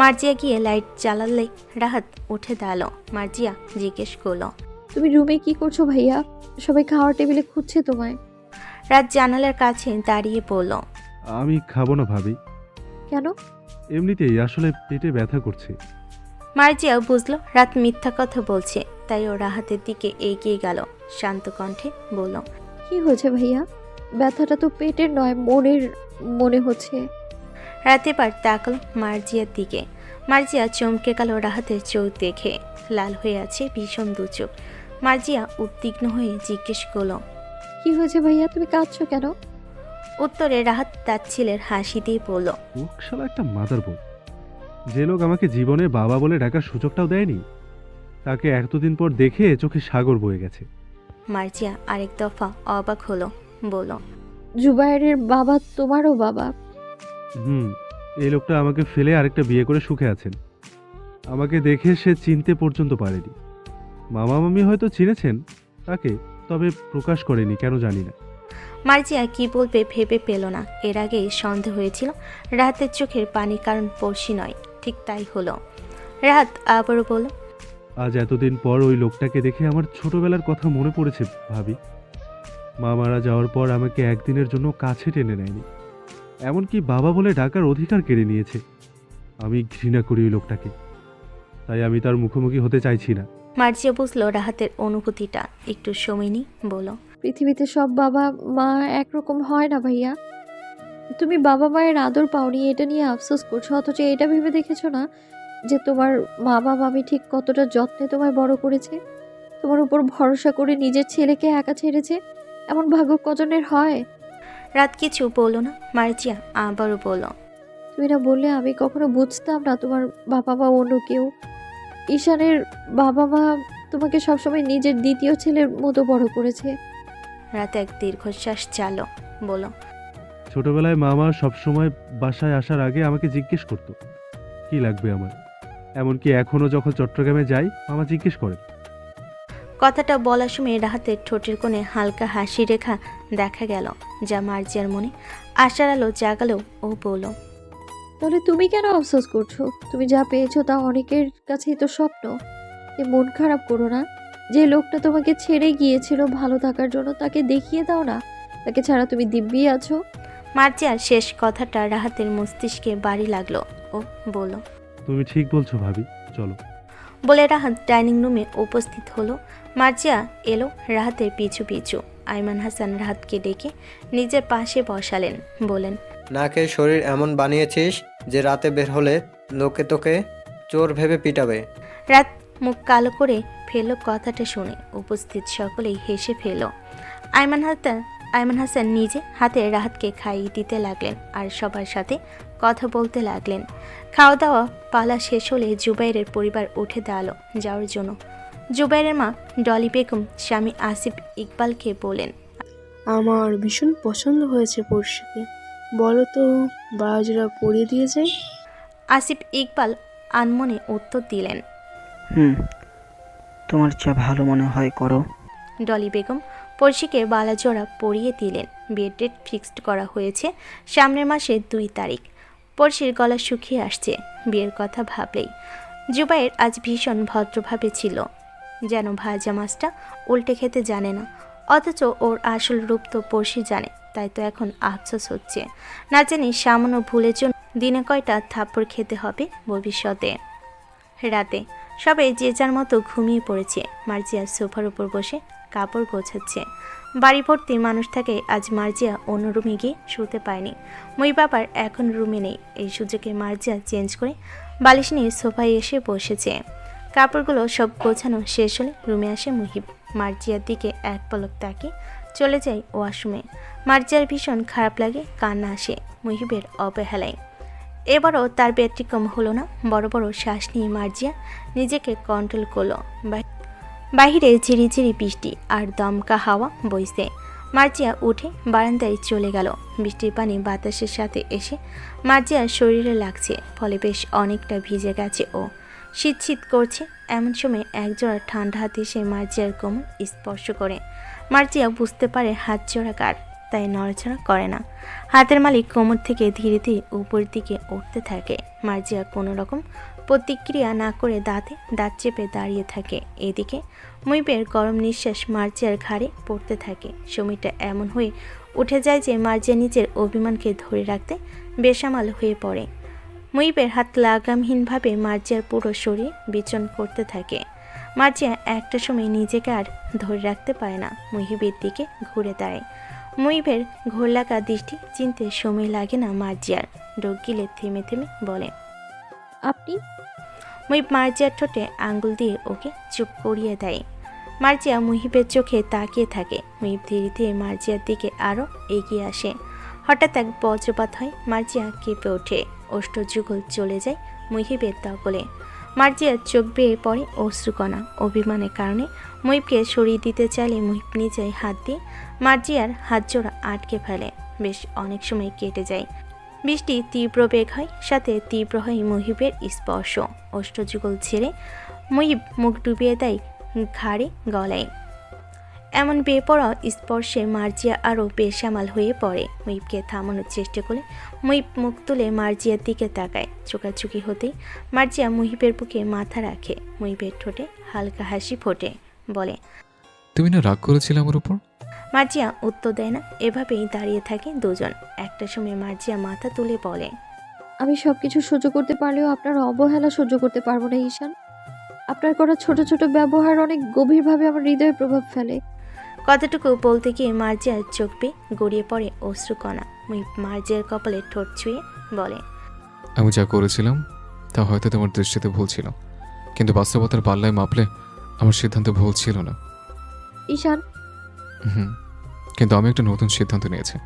মার্জিয়া গিয়ে লাইট জ্বালালে রাহাত উঠে দাঁড়ালো। মার্জিয়া জিজ্ঞেস করলো, তুমি রুমে কি করছো ভাইয়া? সবাই খাওয়ার টেবিলে খুঁজছে তোমায়। রাত জানালার কাছে দাঁড়িয়ে বলল, আমি খাবো না ভাবি। কেন? এমনিতেই আসলে পেটে ব্যথা করছে। মার্জিয়া বুঝলো রাত মিথ্যা কথা বলছে, তাই ও রাহাতের দিকে এগিয়ে গেল। শান্ত কণ্ঠে বলল, কি হয়েছে ভাইয়া? ব্যথাটা তো পেটের নয়, মনের মনে হচ্ছে। রাতে পার তাকালো মার্জিয়ার দিকে। মার্জিয়া চমকে গেল রাহাতের চোখ দেখে। লাল হয়ে আছে ভীষণ দু চোখ। মার্জিয়া উদ্বিগ্ন হয়ে জিজ্ঞেস করল, কি হয়েছে ভাইয়া? তুমি কাঁদছো কেন? উত্তরে রাহাত তার ছেলের হাসি দিয়ে বলল, শালা একটা মাদারবোর্ড। যে লোক আমাকে জীবনে বাবা বলে ডাকার সুযোগটাও দেয়নি, তাকে এতদিন পর দেখে চোখে সাগর বয়ে গেছে। মার্জিয়া আরেক দফা অবাক হলো, বলল, জুবাইরের বাবা তোমারও বাবা? এই লোকটা আমাকে ফেলে আরেকটা বিয়ে করে সুখে আছেন। আমাকে দেখে সে চিনতে পর্যন্ত পারেনি। মামা মামি হয়তো চিনেছেন তাকে, তবে প্রকাশ করেনি, কেন জানি না। মার্জিয়া কি বলবে ভেবে পেল না। এর আগেই সন্দেহ হয়েছিল রাহাতের চোখের পানি কারণ পড়শি নয়। ঠিক তাই হলো। রাহাত আবারও বলল, আজ এতদিন পর ওই লোকটাকে দেখে আমার ছোটবেলার কথা মনে পড়েছে ভাবি। মা মারা যাওয়ার পর আমাকে একদিনের জন্য কাছে টেনে নেয়নি, এমনকি বাবা বলে ডাকার অধিকার কেড়ে নিয়েছে। আমি ঘৃণা করি ওই লোকটাকে, তাই আমি তার মুখোমুখি হতে চাইছি না। মার্জিয়া বুঝলো রাহাতের অনুভূতিটা। একটু সময় নি বলো, পৃথিবীতে সব বাবা মা একরকম হয় না ভাইয়া। তুমি বাবা মায়ের আদর পাওনি, এটা নিয়ে আফসোস করছো, অথচ এটা ভেবে দেখেছো না যে তোমার মা বাবা আমি ঠিক কতটা যত্নে তোমায় বড় করেছে, তোমার উপর ভরসা করে নিজের ছেলেকে একা ছেড়েছে। এমন ভাগ্য কজনের হয়? রাত কিছু বললো না। মার্জিয়া আবারও বলল, তুমি না বললে আমি কখনো বুঝতাম না তোমার বাবা মা অন্য কেউ। ঈশানের বাবা মা তোমাকে সবসময় নিজের দ্বিতীয় ছেলের মতো বড় করেছে। রাত এক দীর্ঘশ্বাস চালো, বলল, ছোটবেলায় মামা সবসময় বাসায় আসার আগে আমাকে জিজ্ঞেস করতো কি লাগবে আমার। এমনকি এখনো যখন চট্টগ্রামে যাই মামা জিজ্ঞেস করেন। কথাটা বলার সময় রাহাতের ঠোঁটের কোণে হালকা হাসি রেখা দেখা গেল, যা মার্জিয়ার মনে আশার আলো জাগালেও ও বলল, তাহলে তুমি কেন আফসোস করছো? তুমি যা পেয়েছো তা অনেকের কাছেই তো স্বপ্ন। এ মন খারাপ করো না। যে লোকটা তোমাকে ছেড়ে গিয়েছিল ভালো থাকার জন্য, তাকে দেখিয়ে দাও না তাকে ছাড়া তুমি দিব্যি আছো। মার্জিয়ার শেষ কথাটা রাহাতের মস্তিষ্কে বাড়ি লাগলো। ও বলল, তুমি ঠিক বলছো ভাবি, চলো। বলে রাহাত ডাইনিং রুমে উপস্থিত হলো। মার্জিয়া এলো রাহাতের পিছু পিছু। আইমান হাসান রাহাতকে ডেকে নিজের পাশে বসালেন। বলেন, না খেয়ে শরীর এমন বানিয়েছিস যে রাতে বের হলে লোকে তোকে চোর ভেবে পিটাবে। রাত মুখ কালো করে ফেলল কথাটা শুনে উপস্থিত সকলেই হেসে ফেলল। আইমান হাসান নিজে হাতে রাহাতকে খাইয়ে দিতে লাগলেন আর সবার সাথে কথা বলতে লাগলেন। খাওয়া দাওয়া পালা শেষ হলে জুবাইরের পরিবার উঠে দাঁড়ালো যাওয়ার জন্য। জুবাইরের মা ডলি বেগম স্বামী আসিফ ইকবালকে বলেন, আমার ভীষণ পছন্দ হয়েছে পড়শিকে, বলো তো বাজরা পরিয়ে দিয়ে যাই। আসিফ ইকবাল আনমনে উত্তর দিলেন, তোমার যা ভালো মনে হয় করো। ডলি বেগম পড়শিকে বালাজোড়া পরিয়ে দিলেন। বিয়ের ডেট ফিক্সড করা হয়েছে সামনের মাসের 2 তারিখ। পড়শির গলা শুকিয়ে আসছে বিয়ের কথা ভাবলেই। জুবাইর আজ ভীষণ ভদ্রভাবে ছিল, যেন ভাজা মাছটা উল্টে খেতে জানে না, অথচ ওর আসল রূপ তো পড়শি জানে। তাই তো এখন আফসোস হচ্ছে, না জানি সামান্য ভুলের জন্য দিনে কয়টা থাপ্পড় খেতে হবে ভবিষ্যতে। রাতে সবাই যে যার মতো ঘুমিয়ে পড়েছে। মার্জিয়া সোফার উপর বসে কাপড় গোছাচ্ছে। বাড়ি ভর্তি মানুষ থাকে, আজ মার্জিয়া অন্য রুমে গিয়ে শুতে পায়নি। মই বাবার এখন রুমে নেই। এই সুযোগে মার্জিয়া চেঞ্জ করে বালিশ নিয়ে সোফায় এসে বসেছে। কাপড়গুলো সব গোছানো শেষ হলে রুমে আসে মুহিব। মার্জিয়ার দিকে এক পলক তাকিয়ে চলে যায় ওয়াশরুমে। মার্জিয়ার ভীষণ খারাপ লাগে, কান্না আসে মুহিবের অবহেলায়। এবারও তার ব্যতিক্রম হলো না। বড় বড় শ্বাস নিয়ে মার্জিয়া নিজেকে কন্ট্রোল করলো। বাহিরে ঝিরিঝিরি বৃষ্টি আর দমকা হাওয়া বইছে। মার্জিয়া উঠে বারান্দায় চলে গেল। বৃষ্টির পানি বাতাসের সাথে এসে মার্জিয়ার শরীরে লাগছে, ফলে বেশ অনেকটা ভিজে গেছে ও শীত শীত করছে। এমন সময় একজোড়া ঠান্ডা হাতে এসে মার্জিয়ার কোমর স্পর্শ করে। মার্জিয়া বুঝতে পারে হাত জোড়া কার, তাই নড়াচড়া করে না। হাতের মালিক কোমর থেকে ধীরে ধীরে উপরের দিকে উঠতে থাকে। মার্জিয়া কোনো রকম প্রতিক্রিয়া না করে দাঁতে দাঁত চেপে দাঁড়িয়ে থাকে। এদিকে মুহিবের গরম নিঃশ্বাস মার্জিয়ার ঘাড়ে পড়তে থাকে। সময়টা এমন হয়ে উঠে যায় যে মার্জিয়া নিজের অভিমানকে ধরে রাখতে বেসামাল হয়ে পড়ে। মুহিবের হাত লাগামহীনভাবে মার্জিয়ার পুরো শরীর বিচরণ করতে থাকে। মার্জিয়া একটা সময় নিজেকে আর ধরে রাখতে পারে না, মুহিবের দিকে ঘুরে দাঁড়ায়। মুহিবের ঘোর লাগা দৃষ্টি চিনতে সময় লাগে না মার্জিয়ার। ডোক গিলে থেমে থেমে বলে, আপনি? মুহিব মার্জিয়ার ঠোঁটে আঙ্গুল দিয়ে ওকে চুপ করিয়ে দেয়। মার্জিয়া মুহিবের চোখে তাকিয়ে থাকে। মুহিব ধীরে ধীরে মার্জিয়ার দিকে আরও এগিয়ে আসে। হঠাৎ এক বজ্রপাত হয়। মার্জিয়া কেঁপে ওঠে। অষ্টযুগল চলে যায় মুহিবের দখলে। মার্জিয়ার চোখ বেয়ে পড়ে অশ্রুকণা। অভিমানের কারণে মুহিবকে সরিয়ে দিতে চাইলে মুহিব নিজেই হাত দিয়ে মার্জিয়ার হাত জোড়া আটকে ফেলে। বেশ অনেক সময় কেটে যায়। বৃষ্টি তীব্র বেগ হয়, সাথে তীব্র হয় মুহিবের স্পর্শ। অষ্টযুগল ছেড়ে মুহিব মুখ ডুবিয়ে দেয় ঘাড়ে গলায়। এমন বেপরোয়া স্পর্শে মার্জিয়া আরও বেসামাল হয়ে পড়ে। মুহিবকে থামানোর চেষ্টা করে মুহিব মুখ তুলে মার্জিয়ার দিকে তাকায়। চোখাচোখি হতেই মার্জিয়া মুহিবের বুকে মাথা রাখে। মুহিবের ঠোঁটে হালকা হাসি ফোটে, বলে, তুমি না রাগ করেছিলে আমার উপর? মার্জিয়া উত্তর দেয় না। এভাবেই দাঁড়িয়ে থাকে দুজন। একটা সময় মার্জিয়া মাথা তুলে বলে, আমি সবকিছু সহ্য করতে পারলেও আপনার অবহেলা সহ্য করতে পারবো না ঈশান। আপনার করা ছোট ছোট ব্যবহার অনেক গভীরভাবে আমার হৃদয়ে প্রভাব ফেলে। কথাটুকু বলতে গিয়ে মার্জিয়ার চোখ বেয়ে গড়িয়ে পড়ে অশ্রুকণা। মুহিব মার্জিয়ার কপালে ঠোঁট ছুঁয়ে বলে, আমি যা করেছিলাম তা হয়তো তোমার দৃষ্টিতে ভুল ছিল, কিন্তু বাস্তবতার পাল্লায় মাপলে আমার সিদ্ধান্ত ভুল ছিল না। ঈশান, কিন্তু আমি একটা নতুন সিদ্ধান্ত নিয়েছি।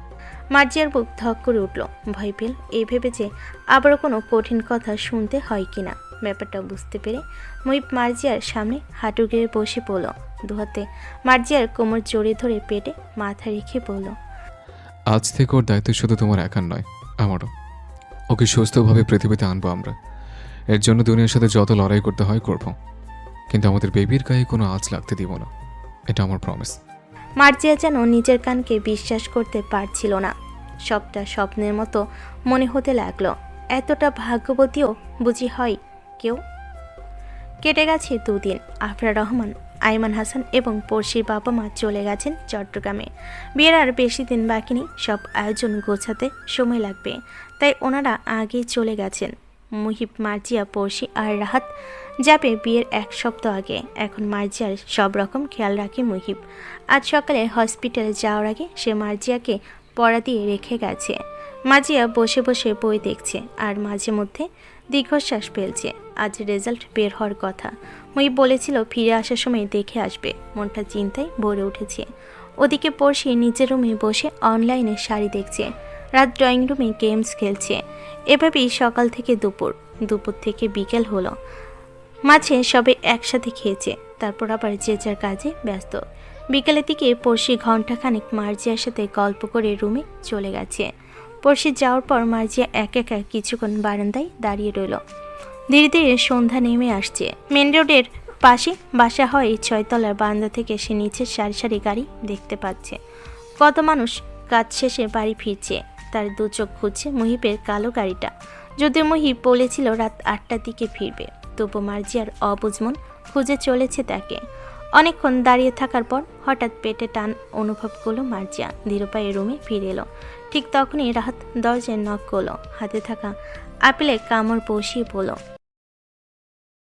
মার্জিয়ার বুক ধক করে উঠল। ভয় পেল এই ভেবে যে আবারও কোনো কঠিন কথা শুনতে হয় কিনা। ব্যাপারটা বুঝতে পেরে মুহিব মার্জিয়ার সামনে হাঁটু গেড়ে বসে পড়ল। দুহাতে মার্জিয়ার কোমর জড়িয়ে ধরে পেটে মাথা রেখে বলল, আজ থেকে ওর দায়িত্ব শুধু তোমার একার নয়, আমারও। ওকে সুস্থভাবে পৃথিবীতে আনবো আমরা। এর জন্য দুনিয়ার সাথে যত লড়াই করতে হয় করব, কিন্তু আমাদের বেবির গায়ে কোনো আঁচ লাগতে দিব না, এটা আমার প্রমিস। মার্জিয়া যেন নিজের কানকে বিশ্বাস করতে পারছিল না। সবটা স্বপ্নের মতো মনে হতে লাগলো। এতটা ভাগ্যবতীও বুঝি হয় কেউ? কেটে গেছে 2 দিন। আফরা রহমান, আইমান হাসান এবং পড়শির বাবা মা চলে গেছেন চট্টগ্রামে। বিয়ের আর বেশি দিন বাকি নেই। সব আয়োজন গোছাতে সময় লাগবে, তাই ওনারা আগেই চলে গেছেন। মুহিব, মার্জিয়া, পড়শি আর রাহাত যাবে বিয়ের 1 সপ্তাহ আগে। এখন মার্জিয়ার সব রকম খেয়াল রাখে মুহিব। আজ সকালে হসপিটালে যাওয়ার আগে সে মার্জিয়াকে পড়া দিয়ে রেখে গেছে। মাজিয়া বসে বসে বই দেখছে আর মাঝে মধ্যে দীর্ঘশ্বাস ফেলছে। আজ রেজাল্ট বের হওয়ার কথা। মহিব বলেছিল ফিরে আসার সময় দেখে আসবে। মনটা চিন্তায় ভরে উঠেছে। ওদিকে পড়শি নিচের রুমে বসে অনলাইনে শাড়ি দেখছে, রাত ড্রয়িং রুমে গেমস খেলছে। এভাবেই সকাল থেকে দুপুর থেকে বিকেল হলো। মাঝে সবে একসাথে খেয়েছে, তারপর আবার যে যার কাজে ব্যস্ত। বিকেলের দিকে পড়শি ঘণ্টাখানেক মার্জিয়ার সাথে গল্প করে রুমে চলে গেছে। পড়শি যাওয়ার পর মার্জিয়া একা একা কিছুক্ষণ বারান্দায় দাঁড়িয়ে রইল। ধীরে ধীরে সন্ধ্যা নেমে আসছে। মেন রোডের পাশে বাসা হয় 6 তলার বারান্দা থেকে সে নিচের সারি সারি গাড়ি দেখতে পাচ্ছে। কত মানুষ কাজ শেষে বাড়ি ফিরছে। তার দু চোখ খুঁজছে মুহিবের কালো গাড়িটা। যদিও মুহিব বলেছিল রাত 8টার দিকে ফিরবে, তবু মার্জিয়ার অবুঝ মন খুঁজে চলেছে তাকে। অনেকক্ষণ দাঁড়িয়ে থাকার পর হঠাৎ পেটে টান অনুভব করলো মার্জিয়া। ধীর পায়ে রুমে ফিরে এলো। ঠিক তখনই রাহাত দরজায় নক করলো। হাতে থাকা আপেলে কামড় বসিয়ে বলল,